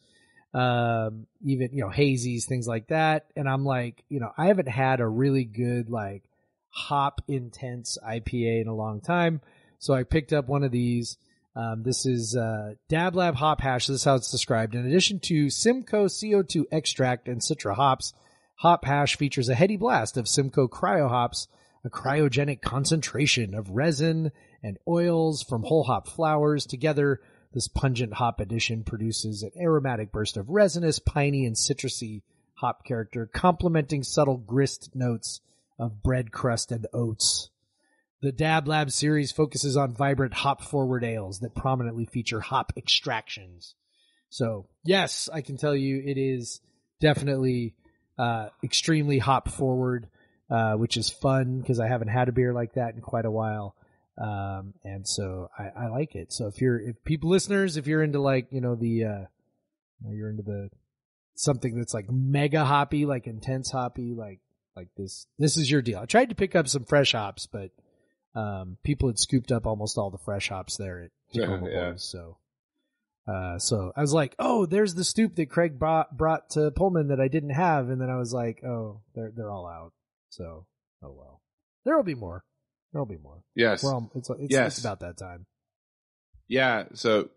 even, hazies, things like that. And I'm like, I haven't had a really good, hop intense IPA in a long time. So I picked up one of these. This is Dab Lab Hop Hash. This is how it's described. In addition to Simcoe CO2 extract and Citra hops, Hop Hash features a heady blast of Simcoe cryo hops, a cryogenic concentration of resin and oils from whole hop flowers. Together, this pungent hop addition produces an aromatic burst of resinous, piney, and citrusy hop character, complementing subtle grist notes of bread crust and oats. The Dab Lab series focuses on vibrant hop-forward ales that prominently feature hop extractions. So, yes, I can tell you it is definitely extremely hop-forward, which is fun because I haven't had a beer like that in quite a while. And so I like it. So if you're into you're into the something that's like mega hoppy, like intense hoppy, like this is your deal. I tried to pick up some fresh hops, but people had scooped up almost all the fresh hops there at Tacoma Boys. So I was like, oh, there's the stoop that Craig brought to Pullman that I didn't have. And then I was like, oh, they're all out. So, oh well, there'll be more. Yes. Well, it's about that time. Yeah. So,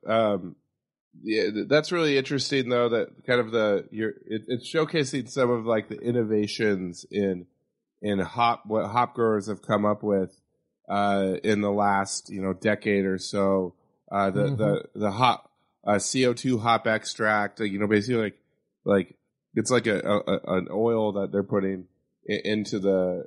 that's really interesting though, that kind of it's showcasing some of like the innovations in what hop growers have come up with, in the last, decade or so. The hop, CO2 hop extract, basically like it's like an oil that they're putting into the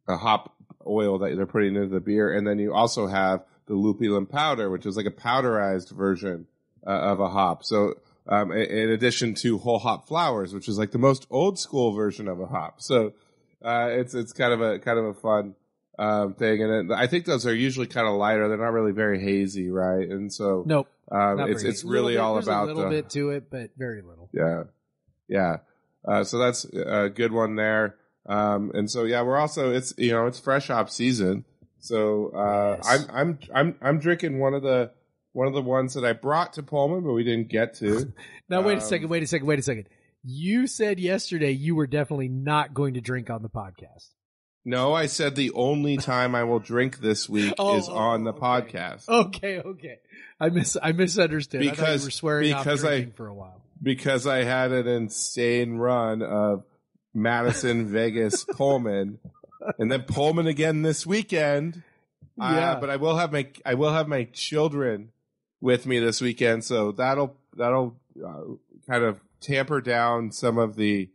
a hop oil that they're putting into the beer. And then you also have the lupulin powder, which is like a powderized version of a hop. So, in addition to whole hop flowers, which is like the most old school version of a hop. So, it's kind of a fun, thing. And I think those are usually kind of lighter. They're not really very hazy, right? And so, nope. It's really all about a little bit to it, but very little. Yeah. Yeah. So that's a good one there. And so, yeah, we're also, it's fresh hop season. So, Yes. I'm drinking one of the ones that I brought to Pullman, but we didn't get to. Now, wait a second. You said yesterday you were definitely not going to drink on the podcast. No, I said the only time I will drink this week is on the podcast. Okay. I misunderstood. I thought you were swearing off drinking for a while. Because I had an insane run of Madison, Vegas, Pullman, and then Pullman again this weekend. Yeah. But I will have my children with me this weekend, so that'll kind of tamper down some of the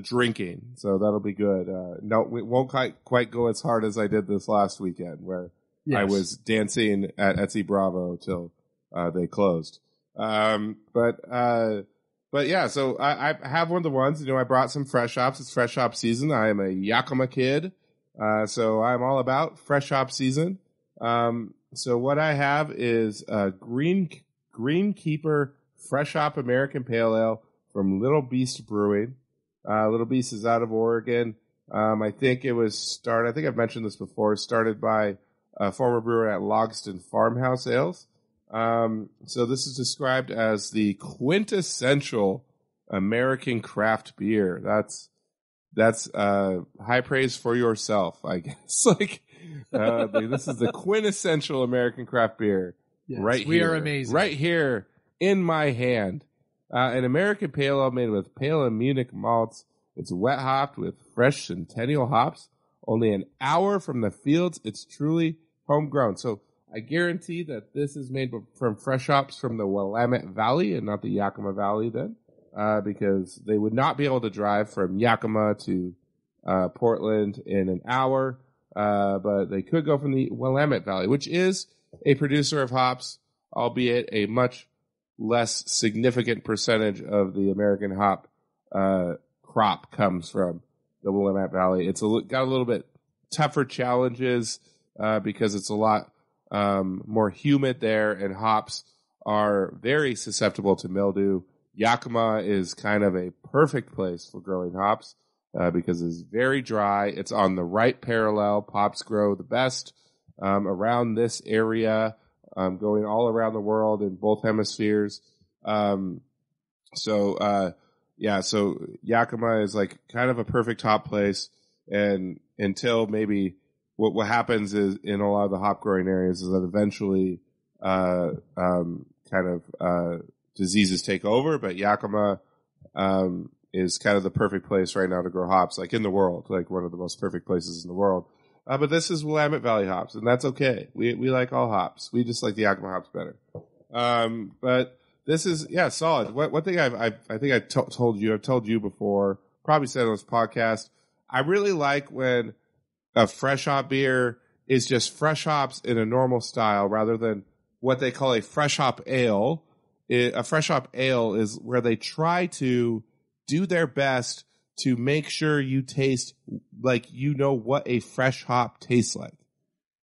drinking. So that'll be good. No, it won't quite go as hard as I did this last weekend, where I was dancing at Etsy Bravo till they closed. But yeah, so I have one of the ones, I brought some fresh hops. It's fresh hop season. I am a Yakima kid. So I'm all about fresh hop season. So what I have is a Greenkeeper Fresh Hop American Pale Ale from Little Beast Brewing. Little Beast is out of Oregon. I think I've mentioned this before, started by a former brewer at Logston Farmhouse Ales. So this is described as the quintessential American craft beer. That's high praise for yourself, I guess. This is the quintessential American craft beer. Yes, right here. We are amazing. Right here in my hand. An American pale ale made with pale and Munich malts. It's wet hopped with fresh Centennial hops. Only an hour from the fields. It's truly homegrown. So I guarantee that this is made from fresh hops from the Willamette Valley and not the Yakima Valley then, because they would not be able to drive from Yakima to Portland in an hour. But they could go from the Willamette Valley, which is a producer of hops, albeit a much less significant percentage of the American hop crop comes from the Willamette Valley. It's got a little bit tougher challenges because it's a lot more humid there, and hops are very susceptible to mildew. Yakima is kind of a perfect place for growing hops because it's very dry. It's on the right parallel. Hops grow the best around this area, going all around the world in both hemispheres. So Yakima is like kind of a perfect hop place. And until maybe what happens is in a lot of the hop growing areas is that eventually diseases take over, but Yakima is kind of the perfect place right now to grow hops, like in the world, like one of the most perfect places in the world. But this is Willamette Valley hops, and that's okay. We like all hops. We just like the Yakima hops better. But this is solid. One thing I think I've told you before, probably said on this podcast, I really like when a fresh hop beer is just fresh hops in a normal style rather than what they call a fresh hop ale. A fresh hop ale is where they try to do their best to make sure you taste like you know what a fresh hop tastes like.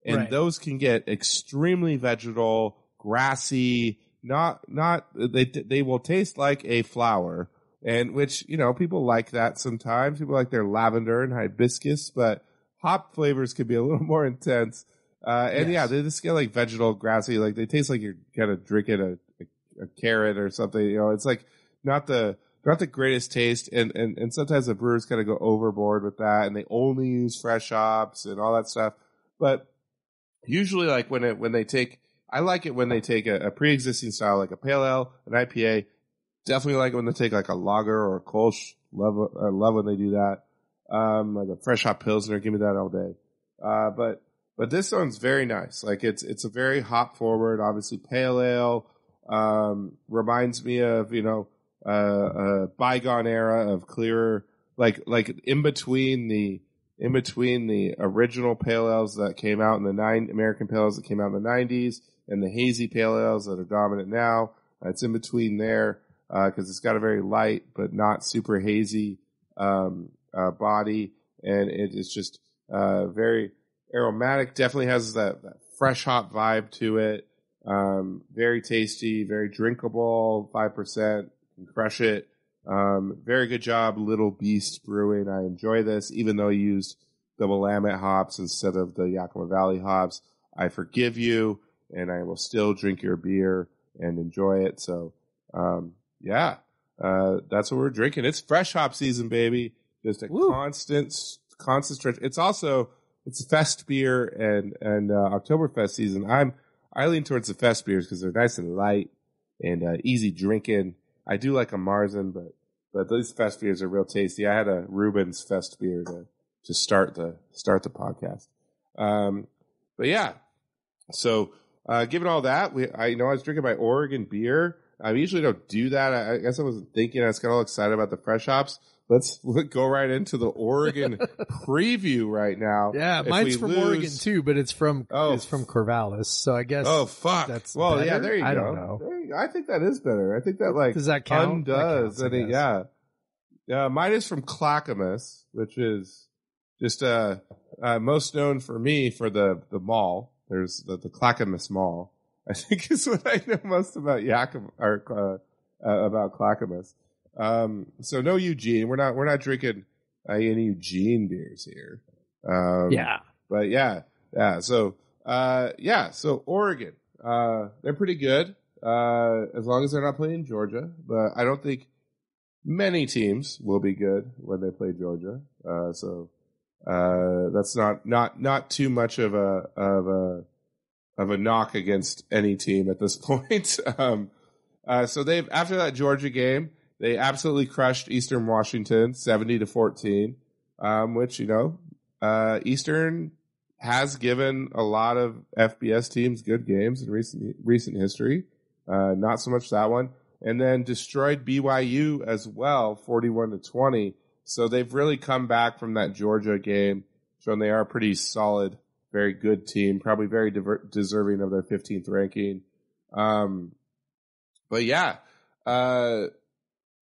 And Right. those can get extremely vegetal, grassy, they will taste like a flower. And which, people like that sometimes. People like their lavender and hibiscus, but hop flavors can be a little more intense. Yes. They just get like vegetal, grassy, like they taste like you're kind of drinking a carrot or something. It's like not the greatest taste, and sometimes the brewers kind of go overboard with that, and they only use fresh hops and all that stuff. But usually, like I like it when they take a pre-existing style, like a pale ale, an IPA. Definitely like it when they take like a lager or a Kolsch. Love when they do that. Like a fresh hop pilsner, give me that all day. But this one's very nice. Like it's a very hop forward, obviously pale ale. Reminds me of, a bygone era of clearer, like in between the original pale ales that came out in the American pale ales that came out in the 90s and the hazy pale ales that are dominant now. It's in between there, cause it's got a very light, but not super hazy, body. And it's just, very aromatic. Definitely has that fresh hop vibe to it. Very tasty, very drinkable, 5%, can crush it. Very good job, Little Beast Brewing. I enjoy this, even though you used the Willamette hops instead of the Yakima Valley hops. I forgive you, and I will still drink your beer and enjoy it. So, that's what we're drinking. It's fresh hop season, baby. Just a constant stretch. It's fest beer and Oktoberfest season. I lean towards the fest beers because they're nice and light and easy drinking. I do like a Marzen, but these fest beers are real tasty. I had a Reuben's fest beer to start the podcast. So given all that, I was drinking my Oregon beer. I usually don't do that. I guess I wasn't thinking. I was got all excited about the fresh hops. Let's go right into the Oregon preview right now. Yeah, mine's from Oregon too, but it's from Corvallis. So I guess. Oh fuck! That's well, better? yeah. There you go. I don't know. I think that is better. I think that Does that count? undoes. That counts, I guess. Yeah. Mine is from Clackamas, which is just most known for me for the mall. There's the Clackamas Mall. I think is what I know most about Yakima or about Clackamas. So no Eugene. We're not drinking any Eugene beers here. But yeah. So Oregon, they're pretty good. As long as they're not playing Georgia, but I don't think many teams will be good when they play Georgia. So that's not too much of a knock against any team at this point. So they've, after that Georgia game, they absolutely crushed Eastern Washington 70-14, which, Eastern has given a lot of FBS teams good games in recent history. Not so much that one. And then destroyed BYU as well, 41-20. So they've really come back from that Georgia game, showing they are a pretty solid, very good team, probably very deserving of their 15th ranking. But yeah,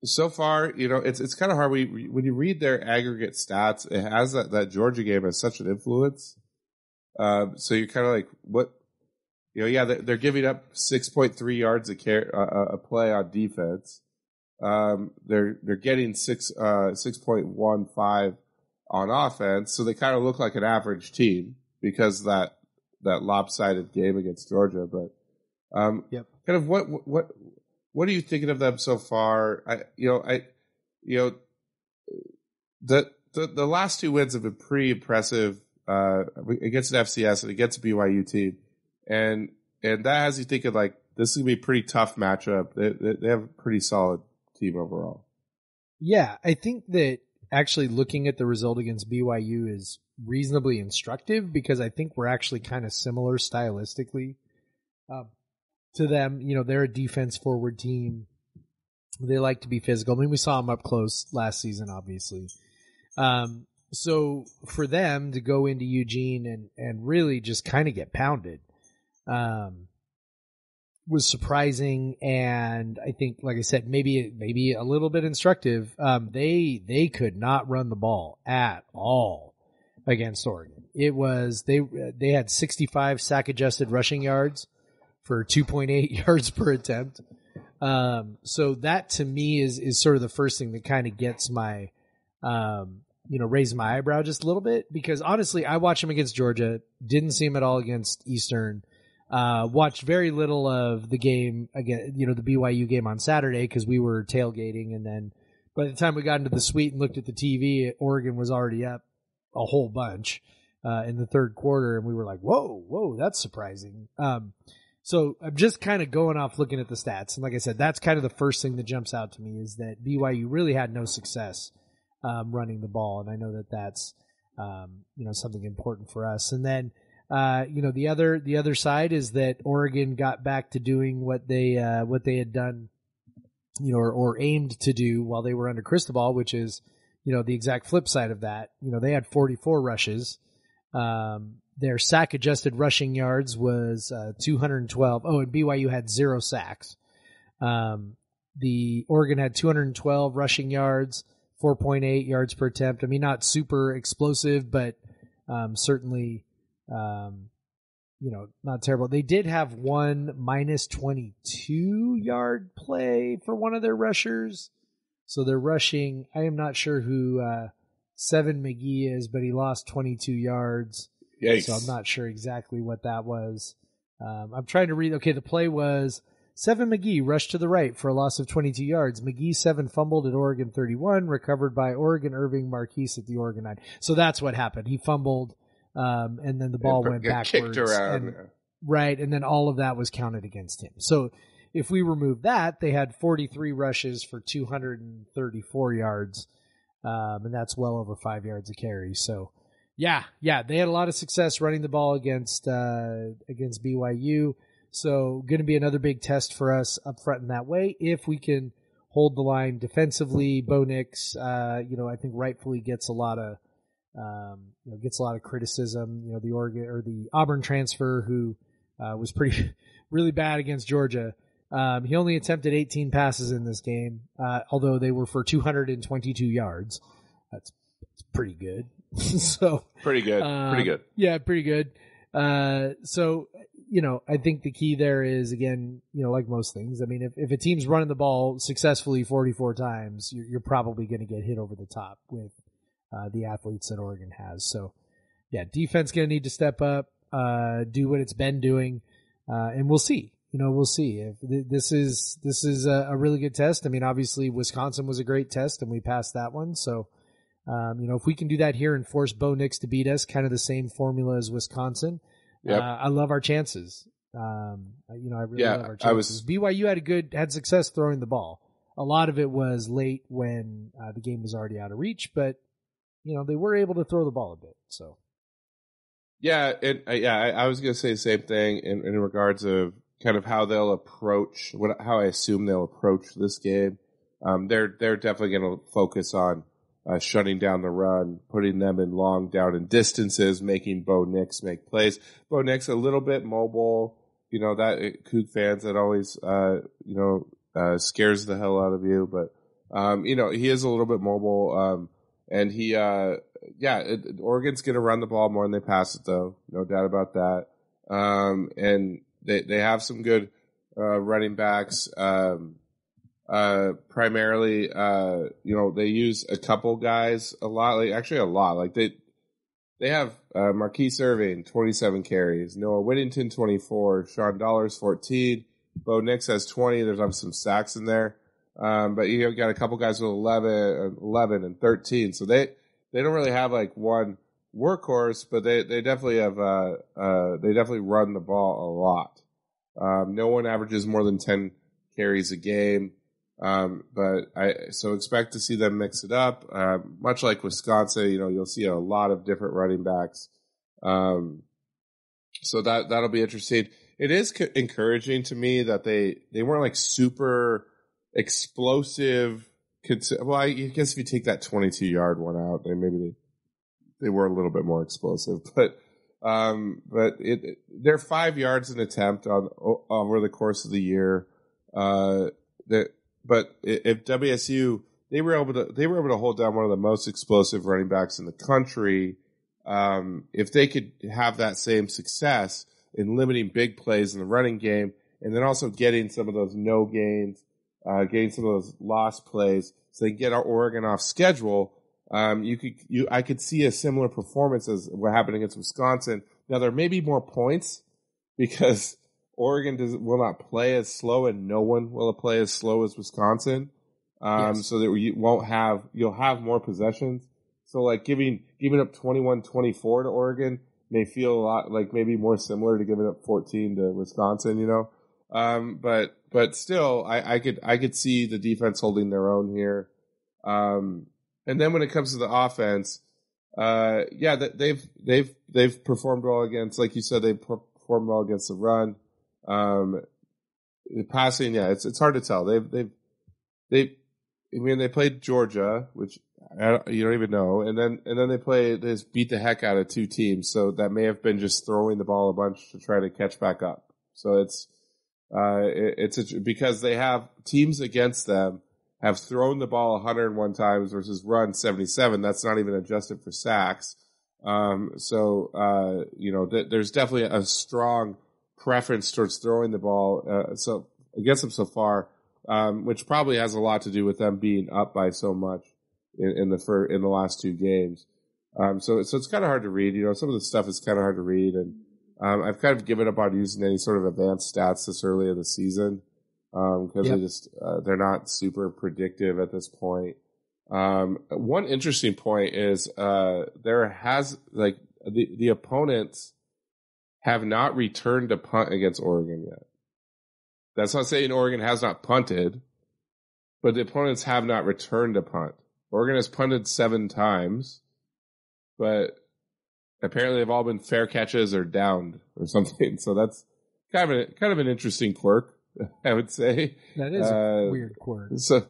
so far, it's kind of hard. When you read their aggregate stats, it has that Georgia game has such an influence. So you're kind of like, what? They're giving up 6.3 yards a play on defense. They're getting 6.15 on offense, so they kind of look like an average team because of that lopsided game against Georgia. But Yep. kind of what are you thinking of them so far? The last two wins have been pretty impressive against an FCS and against a BYU team, and that has you thinking like this is gonna be a pretty tough matchup. They have a pretty solid team overall. Yeah, I think that actually looking at the result against BYU is reasonably instructive because I think we're actually kind of similar stylistically to them. They're a defense forward team. They like to be physical. I mean, we saw them up close last season, obviously. So for them to go into Eugene and really just kind of get pounded was surprising, and I think, like I said, maybe a little bit instructive. They could not run the ball at all against Oregon. It was they had 65 sack adjusted rushing yards for 2.8 yards per attempt. So that to me is sort of the first thing that kind of gets my raise my eyebrow just a little bit, because honestly, I watched him against Georgia, didn't see him at all against Eastern. Watched very little of the game again, the BYU game on Saturday because we were tailgating, and then by the time we got into the suite and looked at the TV, Oregon was already up a whole bunch in the third quarter, and we were like, "Whoa, that's surprising." So I'm just kind of going off looking at the stats, and like I said, that's kind of the first thing that jumps out to me is that BYU really had no success running the ball, and I know that that's something important for us, and then. The other side is that Oregon got back to doing what they had done, or aimed to do while they were under Cristobal, which is, the exact flip side of that. They had 44 rushes. Their sack adjusted rushing yards was 212. Oh, and BYU had 0 sacks. The Oregon had 212 rushing yards, 4.8 yards per attempt. I mean, not super explosive, but certainly. Not terrible. They did have one minus 22 yard play for one of their rushers. So they're rushing. I am not sure who Seven McGee is, but he lost 22 yards. Yikes. So I'm not sure exactly what that was. I'm trying to read. Okay, the play was Seven McGee rushed to the right for a loss of 22 yards. McGee 7 fumbled at Oregon 31, recovered by Oregon Irving Marquise at the Oregon 9. So that's what happened. He fumbled. And then the ball went backwards. Kicked around. Right, and then all of that was counted against him. So if we remove that, they had 43 rushes for 234 yards, and that's well over 5 yards a carry. So, yeah, they had a lot of success running the ball against BYU. So going to be another big test for us up front in that way. If we can hold the line defensively, Bo Nix, I think rightfully gets a lot of criticism. The Oregon or the Auburn transfer who was really bad against Georgia. He only attempted 18 passes in this game, although they were for 222 yards. That's pretty good. So pretty good. Yeah, pretty good. So I think the key there is, again, like most things. I mean, if a team's running the ball successfully 44 times, you're probably going to get hit over the top with the athletes that Oregon has. So, yeah, defense going to need to step up, do what it's been doing, and we'll see. We'll see. If this is a really good test. I mean, obviously Wisconsin was a great test, and we passed that one. So, if we can do that here and force Bo Nix to beat us, kind of the same formula as Wisconsin, yep. I love our chances. I really love our chances. BYU had success throwing the ball. A lot of it was late when the game was already out of reach, but they were able to throw the ball a bit. So, I was going to say the same thing in regards of kind of how they'll approach how I assume they'll approach this game. They're definitely going to focus on shutting down the run, putting them in long down and distances, making Bo Nix make plays. Bo Nix a little bit mobile, that Coug fans, that always, scares the hell out of you. But, he is a little bit mobile. And he, Oregon's going to run the ball more than they pass it, though. No doubt about that. And they have some good, running backs. Primarily, they use a couple guys a lot, a lot. Like they have, Marquise Irving, 27 carries, Noah Whittington, 24, Sean Dollars, 14, Bo Nix has 20. There's obviously some sacks in there. But you've got a couple guys with 11 and 13. So they don't really have like one workhorse, but they definitely have, they definitely run the ball a lot. No one averages more than 10 carries a game. So expect to see them mix it up. Much like Wisconsin, you'll see a lot of different running backs. So that'll be interesting. It is encouraging to me that they weren't like super explosive. Well, I guess if you take that 22-yard one out, they were a little bit more explosive, but they're 5 yards an attempt over the course of the year. But if WSU, they were able to hold down one of the most explosive running backs in the country. If they could have that same success in limiting big plays in the running game, and then also getting some of those no gains, getting some of those lost plays, so they can get our Oregon off schedule. I could see a similar performance as what happened against Wisconsin. Now there may be more points because Oregon will not play as slow, and no one will play as slow as Wisconsin. Yes. So that you'll have more possessions. So like giving up 21-24 to Oregon may feel a lot like maybe more similar to giving up 14 to Wisconsin, but still I could see the defense holding their own here. And then when it comes to the offense, they've performed well against, like you said, they've performed well against the run. The passing, it's hard to tell. They played Georgia, which you don't even know, and then they just beat the heck out of two teams. So that may have been just throwing the ball a bunch to try to catch back up. So because they have teams against them have thrown the ball 101 times versus run 77. That's not even adjusted for sacks. There's definitely a strong preference towards throwing the ball so against them so far, which probably has a lot to do with them being up by so much in the last two games. So it's kind of hard to read. Some of the stuff is kind of hard to read, and I've kind of given up on using any sort of advanced stats this early in the season because they're not super predictive at this point. One interesting point is the opponents have not returned a punt against Oregon yet. That's not saying Oregon has not punted, but the opponents have not returned a punt. Oregon has punted 7 times, but apparently they've all been fair catches or downed or something. So that's kind of an interesting quirk, I would say. That is a weird quirk. So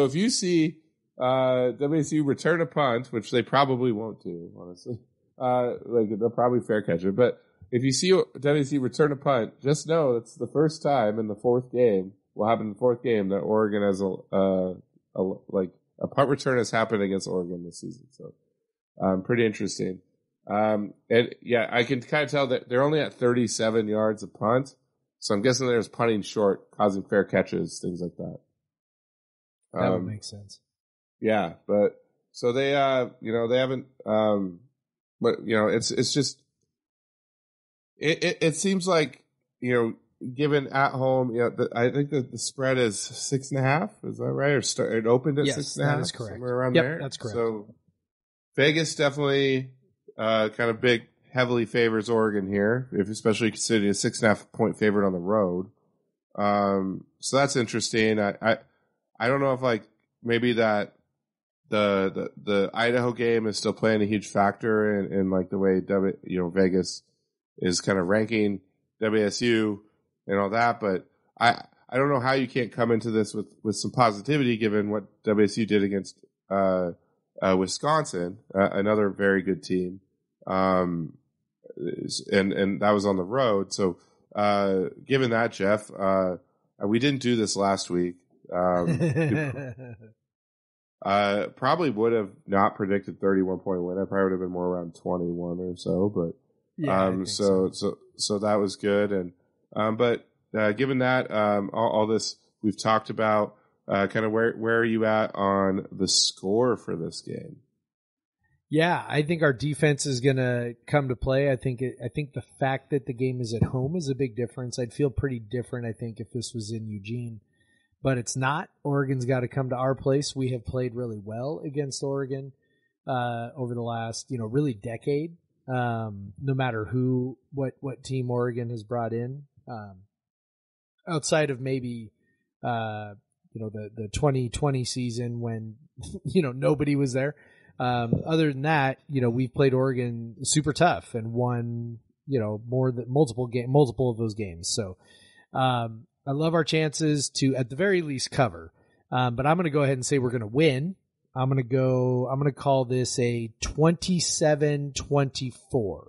if you see WSU return a punt, which they probably won't do, honestly, they'll probably fair catch it. But if you see WSU return a punt, just know it's the first time in the fourth game. Will happen in the fourth game that Oregon has a punt return has happened against Oregon this season. So, pretty interesting. I can kind of tell that they're only at 37 yards a punt. So I'm guessing they're just punting short, causing fair catches, things like that. That would make sense. Yeah, but so they haven't, but it's just, it seems like, given at home, I think that the spread is 6.5. Is that right? Or it opened at 6.5. That is correct. Somewhere around Yep, there. that's correct. So Vegas definitely kind of heavily favors Oregon here, especially considering a 6.5 point favorite on the road. So that's interesting. I don't know if maybe that the Idaho game is still playing a huge factor in the way Vegas is kind of ranking WSU and all that, but I don't know how you can't come into this with some positivity given what WSU did against Wisconsin, another very good team. And that was on the road. So, given that, Jeff, we didn't do this last week. Probably would have not predicted 31-point win. I probably would have been more around 21 or so, but, so that was good. And, but, given that, all this we've talked about, kind of where are you at on the score for this game? Yeah, I think our defense is going to come to play. I think the fact that the game is at home is a big difference. I'd feel pretty different, I think, if this was in Eugene, but it's not. Oregon's got to come to our place. We have played really well against Oregon over the last, really decade. No matter what team Oregon has brought in, outside of maybe the 2020 season when nobody was there. Other than that, we've played Oregon super tough and won, more than multiple of those games. So, I love our chances to, at the very least, cover. But I'm going to go ahead and say we're going to win. I'm going to call this a 27-24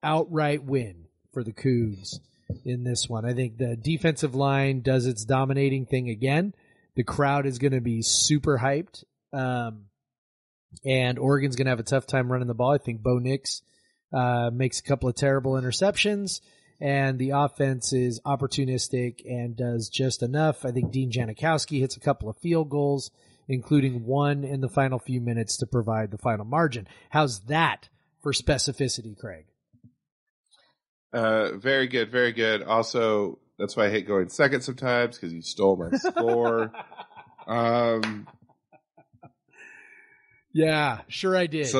outright win for the Cougs in this one. I think the defensive line does its dominating thing again. The crowd is going to be super hyped. And Oregon's going to have a tough time running the ball. I think Bo Nix makes a couple of terrible interceptions, and the offense is opportunistic and does just enough. I think Dean Janikowski hits a couple of field goals, including one in the final few minutes to provide the final margin. How's that for specificity, Craig? Very good, very good. Also, that's why I hate going second sometimes, because you stole my score. Yeah, sure I did.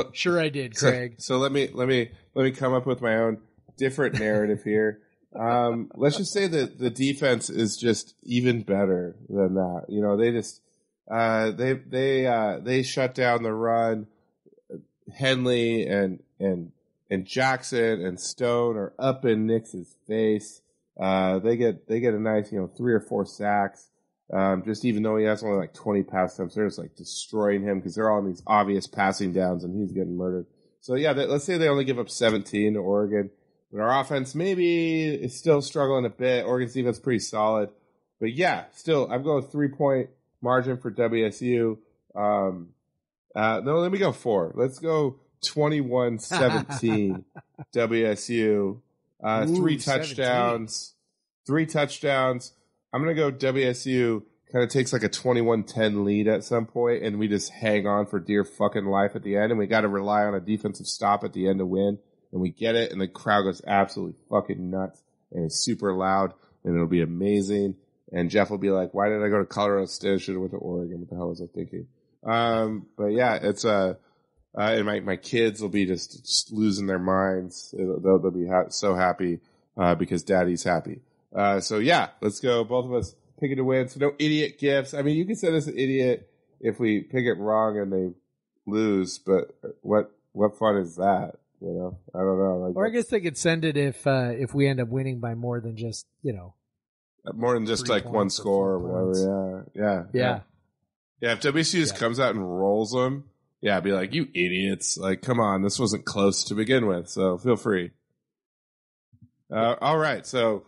Craig. So let me come up with my own different narrative here. Let's just say that the defense is just even better than that. They just they shut down the run. Henley and Jackson and Stone are up in Nix's face. They get a nice 3 or 4 sacks. Just even though he has only like 20 pass attempts, they're just like destroying him because they're all on these obvious passing downs and he's getting murdered. So yeah, let's say they only give up 17 to Oregon, but our offense maybe is still struggling a bit. Oregon's defense is pretty solid, but yeah, still I'm going 3-point margin for WSU. No, let me go 4. Let's go 21-17 WSU. 3 touchdowns. 3 touchdowns. I'm going to go WSU kind of takes like a 21-10 lead at some point, and we just hang on for dear fucking life at the end, and we got to rely on a defensive stop at the end to win, and we get it, and the crowd goes absolutely fucking nuts, and it's super loud, and it'll be amazing, and Jeff will be like, why did I go to Colorado State? I should have went to Oregon. What the hell was I thinking? But yeah, it's and my kids will be just losing their minds. They'll be so happy because Daddy's happy. So yeah, let's go. Both of us pick it to win. So no idiot gifts. I mean, you can send us an idiot if we pick it wrong and they lose, but what fun is that? I don't know. Or I guess they could send it if we end up winning by more than just, more than just like one score or whatever. Yeah. Yeah. If WSU just comes out and rolls them, yeah, be like, you idiots. Like, come on, this wasn't close to begin with, so feel free. All right, so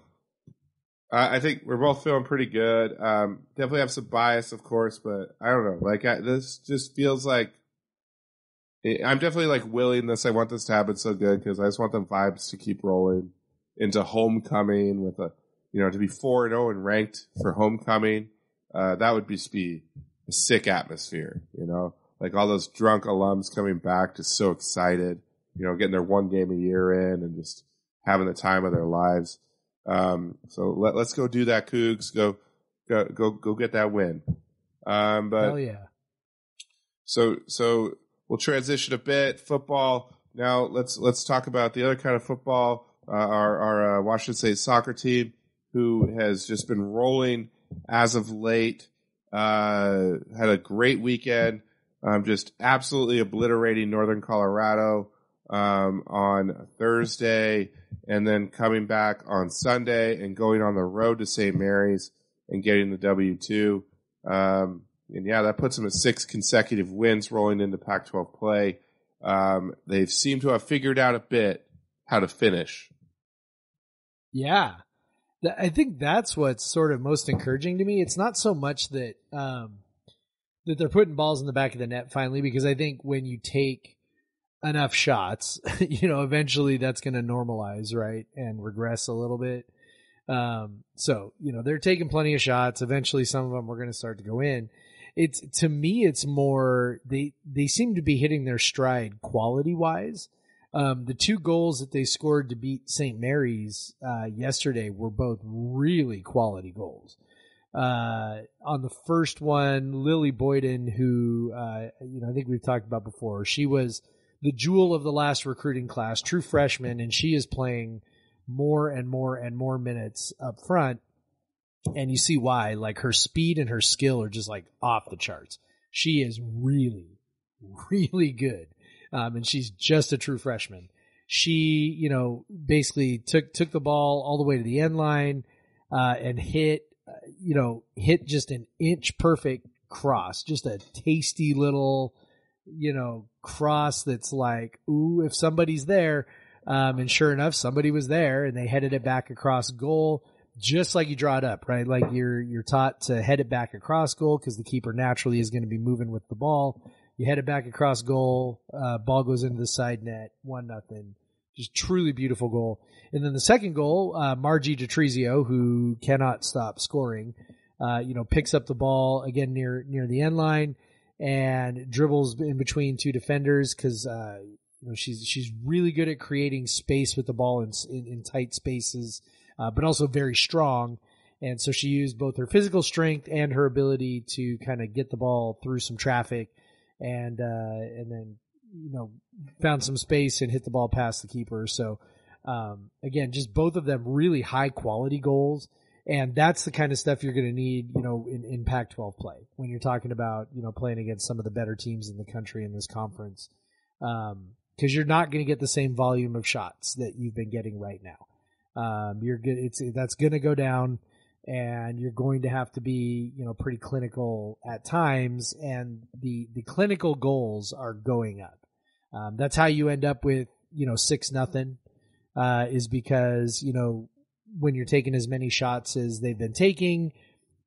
I think we're both feeling pretty good. Definitely have some bias, of course, but I don't know. Like, this just feels like I'm definitely like willing this. I want this to happen so good because I just want them vibes to keep rolling into homecoming with to be 4-0 and ranked for homecoming. That would be a sick atmosphere, like all those drunk alums coming back, just so excited, getting their one game a year in and just having the time of their lives. So let's go do that, Cougs. Go get that win. But hell yeah. So we'll transition a bit. Football. Now let's talk about the other kind of football. Our Washington State soccer team, who has just been rolling as of late. Had a great weekend. Just absolutely obliterating Northern Colorado on Thursday, and then coming back on Sunday and going on the road to St. Mary's and getting the W2. yeah, that puts them at 6 consecutive wins rolling into Pac-12 play. They seem to have figured out a bit how to finish. Yeah. I think that's what's sort of most encouraging to me. It's not so much that that they're putting balls in the back of the net finally, because I think when you take enough shots, eventually that's going to normalize, right, and regress a little bit. So, they're taking plenty of shots. Eventually some of them are going to start to go in. To me, it's more, they seem to be hitting their stride quality wise. The 2 goals that they scored to beat St. Mary's, yesterday were both really quality goals. On the first one, Lily Boyden, who, I think we've talked about before, she was the jewel of the last recruiting class, true freshman, and she is playing more and more and more minutes up front. And you see why, like her speed and her skill are just like off the charts. She is really, really good. And she's just a true freshman. She, basically took the ball all the way to the end line, and hit just an inch perfect cross, just a tasty little, cross that's like, ooh, if somebody's there. And sure enough, somebody was there, and they headed it back across goal, just like you draw it up, right? Like you're taught to head it back across goal because the keeper naturally is going to be moving with the ball. You head it back across goal, ball goes into the side net, 1-0. Just truly beautiful goal. And then the second goal, Margie DeTrizio, who cannot stop scoring, picks up the ball again near the end line and dribbles in between 2 defenders because she's really good at creating space with the ball in tight spaces, but also very strong. And so she used both her physical strength and her ability to kind of get the ball through some traffic, and then found some space and hit the ball past the keeper. So again, just both of them really high quality goals. And that's the kind of stuff you're going to need, in Pac-12 play when you're talking about, playing against some of the better teams in the country in this conference. Because you're not going to get the same volume of shots that you've been getting right now. That's going to go down, and you're going to have to be, pretty clinical at times, and the clinical goals are going up. That's how you end up with, 6-0, is because, when you're taking as many shots as they've been taking,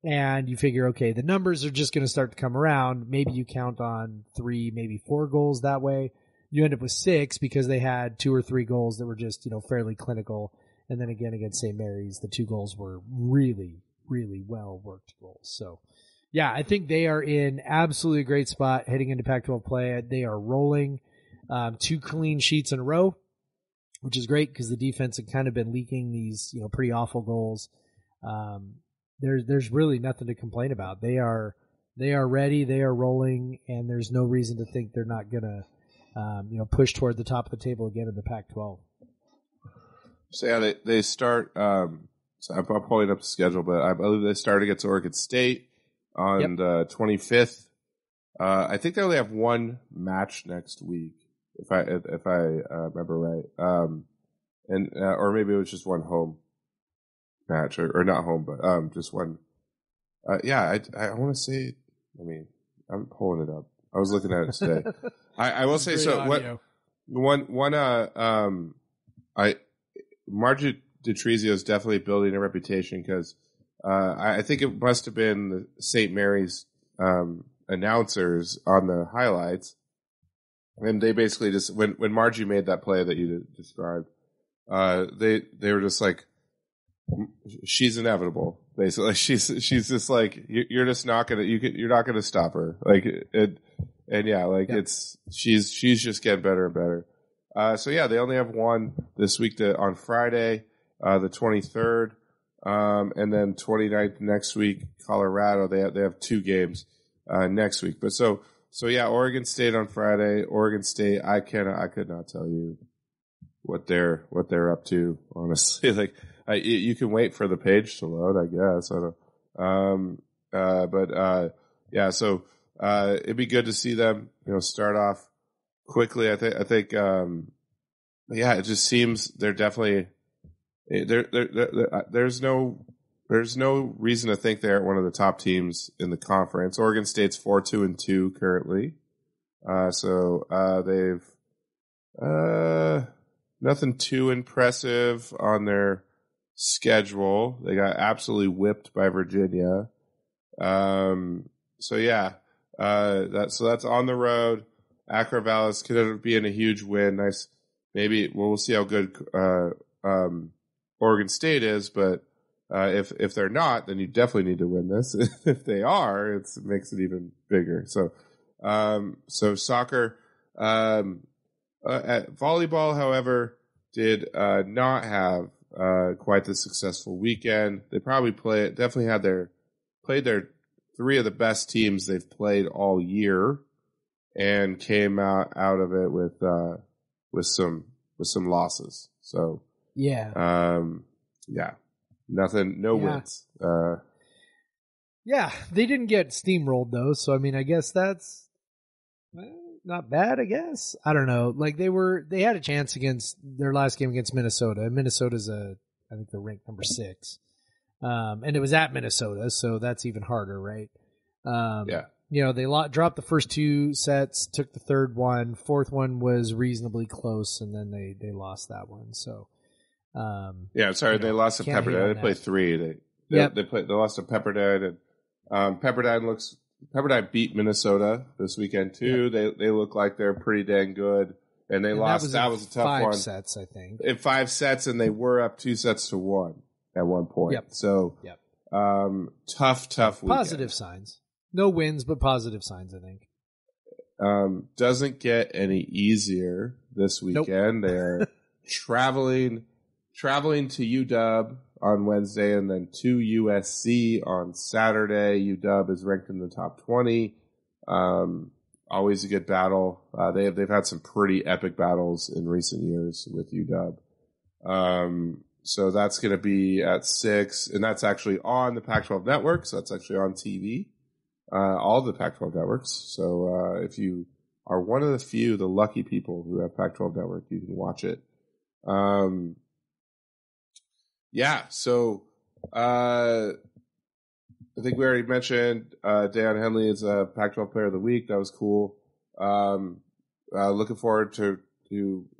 and you figure, okay, the numbers are just going to start to come around. Maybe you count on 3, maybe 4 goals that way. You end up with 6 because they had 2 or 3 goals that were just, fairly clinical. And then again, against St. Mary's, the 2 goals were really, really well worked goals. So yeah, I think they are in absolutely a great spot heading into Pac-12 play. They are rolling, 2 clean sheets in a row, which is great because the defense had kind of been leaking these, pretty awful goals. There's really nothing to complain about. They are ready. They are rolling, and there's no reason to think they're not gonna, push toward the top of the table again in the Pac-12. So yeah, they start. So I'm pulling up the schedule, but I believe they start against Oregon State on the 25th. I think they only have 1 match next week, if I remember right. Or maybe it was just 1 home match, or not home, but just 1. I want to say. I mean, I'm pulling it up. I was looking at it today. I will say so. Audio. Margie DeTrizio is definitely building a reputation because I think it must have been the St. Mary's announcers on the highlights, and they basically just when Margie made that play that you described, they were just like, she's inevitable. Basically, she's just like you're just not gonna you're not gonna stop her. She's just getting better and better. So yeah, they only have 1 this week on Friday, the 23rd, and then 29th next week, Colorado. They have 2 games next week. But so yeah, Oregon State on Friday. Oregon State, I could not tell you what they're up to, honestly. You can wait for the page to load, I guess. I don't. Yeah. So it'd be good to see them, start off quickly. I think. It just seems they're definitely there. There's no there's no reason to think they're one of the top teams in the conference. Oregon State's 4-2-2 currently. They've nothing too impressive on their schedule. They got absolutely whipped by Virginia. That's on the road. Acrovallis could end up being a huge win. Nice. Maybe we'll see how good Oregon State is, but if they're not, then you definitely need to win this. If they are, it makes it even bigger. So soccer. At volleyball, however, did not have quite the successful weekend. They probably played their three of the best teams they've played all year, and came out of it with some losses. So nothing, no wins. They didn't get steamrolled though, so I mean, I guess that's not bad. I guess, I don't know. Like they had a chance against their last game against Minnesota. And Minnesota's I think they're ranked number 6, and it was at Minnesota, so that's even harder, right? They dropped the first 2 sets, took the third one, fourth one was reasonably close, and then they lost that one. So, they lost to Pepperdine. They played 3. They lost to Pepperdine, and Pepperdine beat Minnesota this weekend too. Yep. They look like they're pretty dang good, and they lost. That was a tough 5 one. Sets, I think. In 5 sets, and they were up 2-1 at one point. Yep. So, tough weekend. Positive signs. No wins, but positive signs, I think. Doesn't get any easier this weekend. Nope. They're traveling to UW on Wednesday, and then to USC on Saturday. UW is ranked in the top 20. Always a good battle. They've had some pretty epic battles in recent years with UW. So that's going to be at 6, and that's actually on the Pac-12 network. So that's actually on TV. All the Pac-12 networks. So if you are one of the lucky people who have Pac-12 network, you can watch it. So I think we already mentioned Deion Henley is a Pac-12 Player of the Week. That was cool. Looking forward to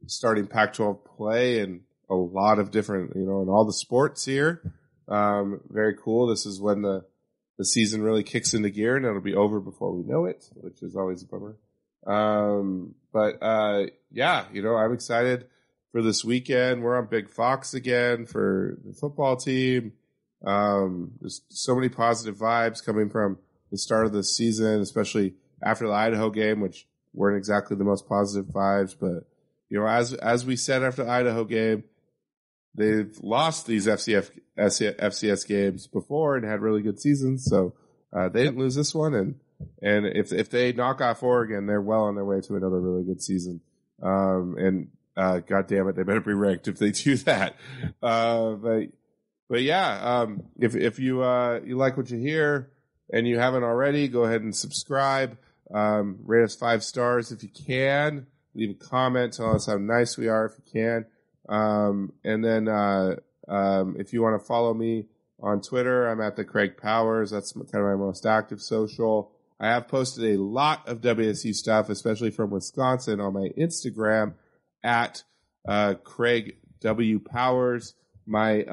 starting Pac-12 play and a lot of different, in all the sports here. Very cool. This is when the season really kicks into gear, and it'll be over before we know it, which is always a bummer. I'm excited for this weekend. We're on Big Fox again for the football team. There's so many positive vibes coming from the start of the season, especially after the Idaho game, which weren't exactly the most positive vibes. But, as we said after the Idaho game, they've lost these FCS games before and had really good seasons. So they didn't lose this one. And if they knock off Oregon, they're well on their way to another really good season. God damn it, they better be ranked if they do that. If you like what you hear and you haven't already, go ahead and subscribe. Rate us 5 stars if you can. Leave a comment, tell us how nice we are if you can. And then if you want to follow me on Twitter, I'm at the Craig Powers. That's kind of my most active social. I have posted a lot of WSU stuff, especially from Wisconsin, on my Instagram at Craig W Powers. My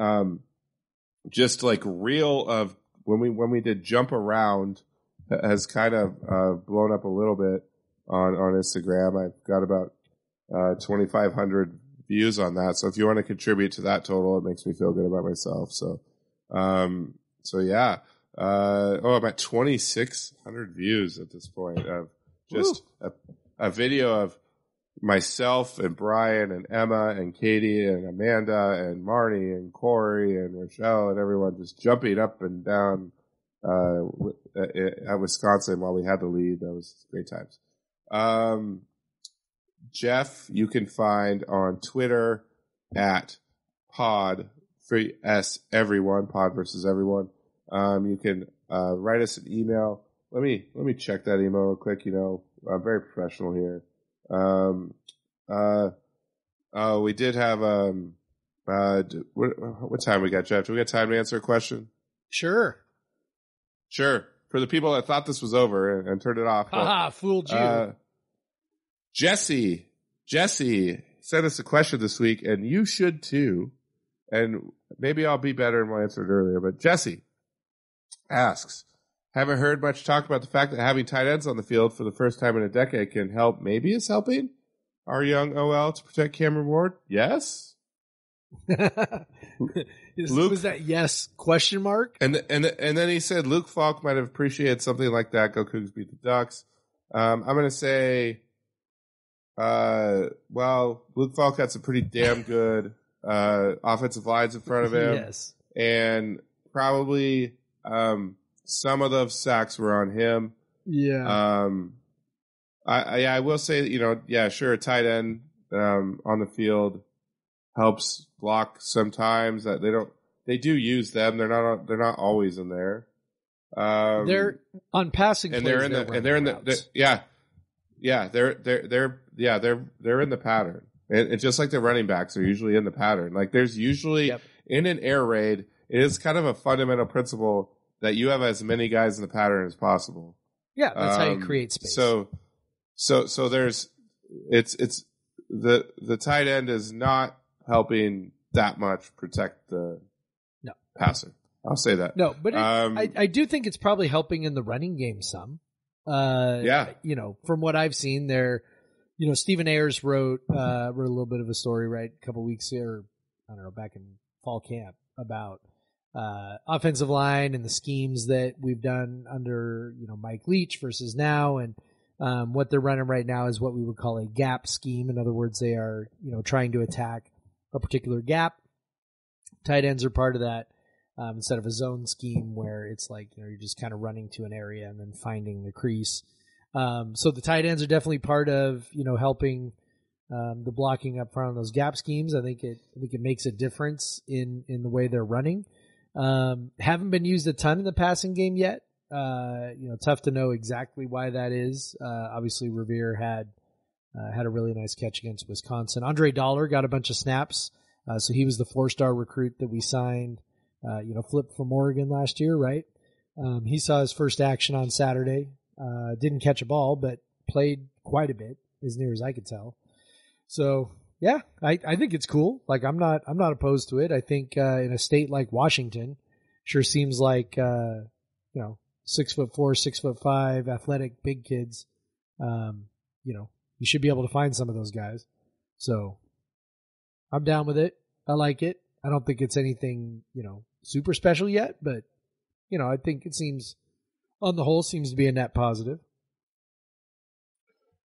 just like reel of when we did Jump Around has kind of blown up a little bit on Instagram. I've got about 2,500 views on that. So if you want to contribute to that total, it makes me feel good about myself. So, I'm at 2,600 views at this point of just a video of myself and Brian and Emma and Katie and Amanda and Marnie and Corey and Rochelle and everyone just jumping up and down, at Wisconsin while we had the lead. That was great times. Jeff, you can find on Twitter at Pod versus Everyone. You can write us an email. Let me check that email real quick. I'm very professional here. We did have what time we got, Jeff? Do we got time to answer a question? Sure. Sure. For the people that thought this was over and turned it off. Haha, fooled you. Jesse sent us a question this week, and you should too. And maybe I'll be better and we'll answer it earlier. But Jesse asks, haven't heard much talk about the fact that having tight ends on the field for the first time in a decade can help. Maybe it's helping our young OL to protect Cameron Ward. Yes. Luke, was that yes question mark? And then he said Luke Falk might have appreciated something like that. Go Cougs beat the Ducks. I'm going to say, Luke Falk had some pretty damn good offensive lines in front of him. Yes. And probably some of those sacks were on him. Yeah. I will say, sure, a tight end on the field helps block sometimes. That they do use them. They're not always in there. They're on passing and plays, they're in the pattern. And just like the running backs are usually in the pattern. Like there's usually in an air raid, it is kind of a fundamental principle that you have as many guys in the pattern as possible. Yeah, that's how you create space. So there's it's the tight end is not helping that much protect the passer. I'll say that. No, but I do think it's probably helping in the running game some. From what I've seen there, Stephen Ayers wrote a little bit of a story, right, a couple weeks here, I don't know, back in fall camp about offensive line and the schemes that we've done under, Mike Leach versus now. And what they're running right now is what we would call a gap scheme. In other words, they are, trying to attack a particular gap. Tight ends are part of that. Instead of a zone scheme where it's like, you're just kind of running to an area and then finding the crease. So the tight ends are definitely part of, helping the blocking up front on those gap schemes. I think it makes a difference in the way they're running. Haven't been used a ton in the passing game yet. Tough to know exactly why that is. Obviously Revere had a really nice catch against Wisconsin. Andre Dollar got a bunch of snaps. So he was the 4-star recruit that we signed, flipped from Oregon last year, right? He saw his first action on Saturday. Didn't catch a ball, but played quite a bit, as near as I could tell. So yeah, I think it's cool. Like I'm not opposed to it. I think in a state like Washington, sure seems like 6'4", 6'5", athletic big kids. You should be able to find some of those guys. So I'm down with it. I like it. I don't think it's anything, super special yet, but I think it seems, on the whole, seems to be a net positive.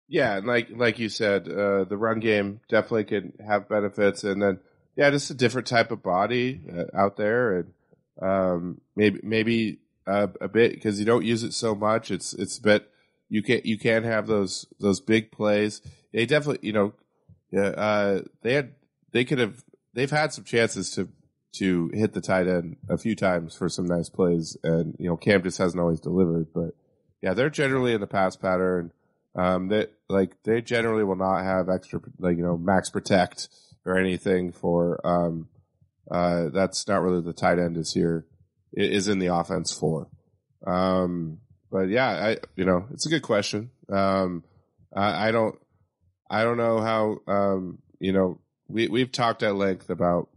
Yeah, and like you said, the run game definitely can have benefits, and then just a different type of body out there, and maybe a bit because you don't use it so much. It's a bit you can have those big plays. They definitely they've had some chances to hit the tight end a few times for some nice plays, and Cam just hasn't always delivered. But yeah, they're generally in the pass pattern. They generally will not have extra max protect or anything for that's not really the tight end is in the offense for. But yeah, it's a good question. I don't know how we've talked at length about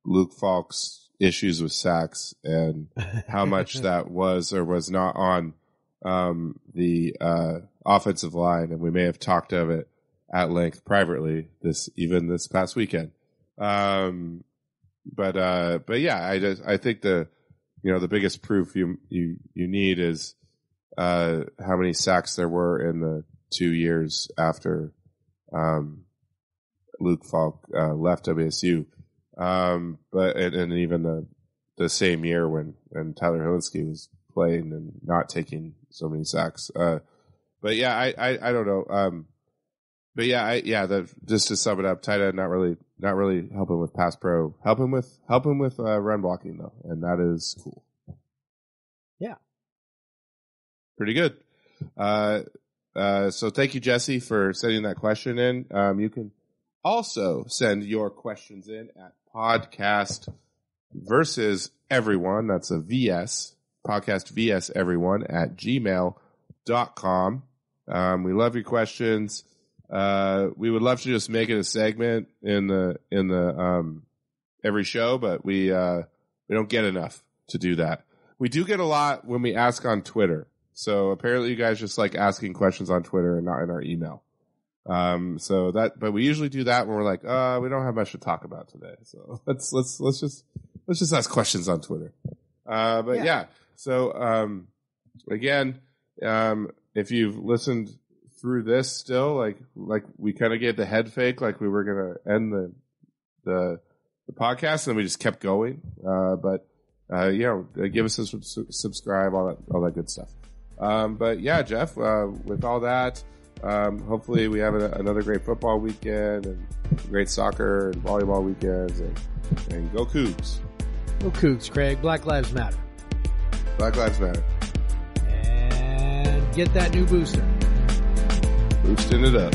Luke Falk's issues with sacks and how much that was or was not on the offensive line, and we may have talked of it at length privately this past weekend. But yeah, I think the biggest proof you need is how many sacks there were in the 2 years after Luke Falk left WSU. But even the same year when Tyler Hilinski was playing and not taking so many sacks. But yeah, I don't know. But yeah, just to sum it up, tight end not really helping with pass pro, helping with run blocking though, and that is cool. Yeah, pretty good. So thank you, Jesse, for sending that question in. You can also send your questions in at podcastversus everyone. That's a VS, podcast VS everyone at gmail.com. We love your questions. We would love to just make it a segment in the every show, but we don't get enough to do that. We do get a lot when we ask on Twitter. So apparently you guys just like asking questions on Twitter and not in our email. But we usually do that when we're like, we don't have much to talk about today. So let's just ask questions on Twitter. So, again, if you've listened through this still, like we kind of gave the head fake, like we were going to end the podcast and we just kept going. Give us a subscribe, all that good stuff. Jeff, with all that, hopefully we have another great football weekend and great soccer and volleyball weekends and go Cougs. Go Cougs, Craig. Black Lives Matter. Black Lives Matter. And get that new booster. Boosting it up.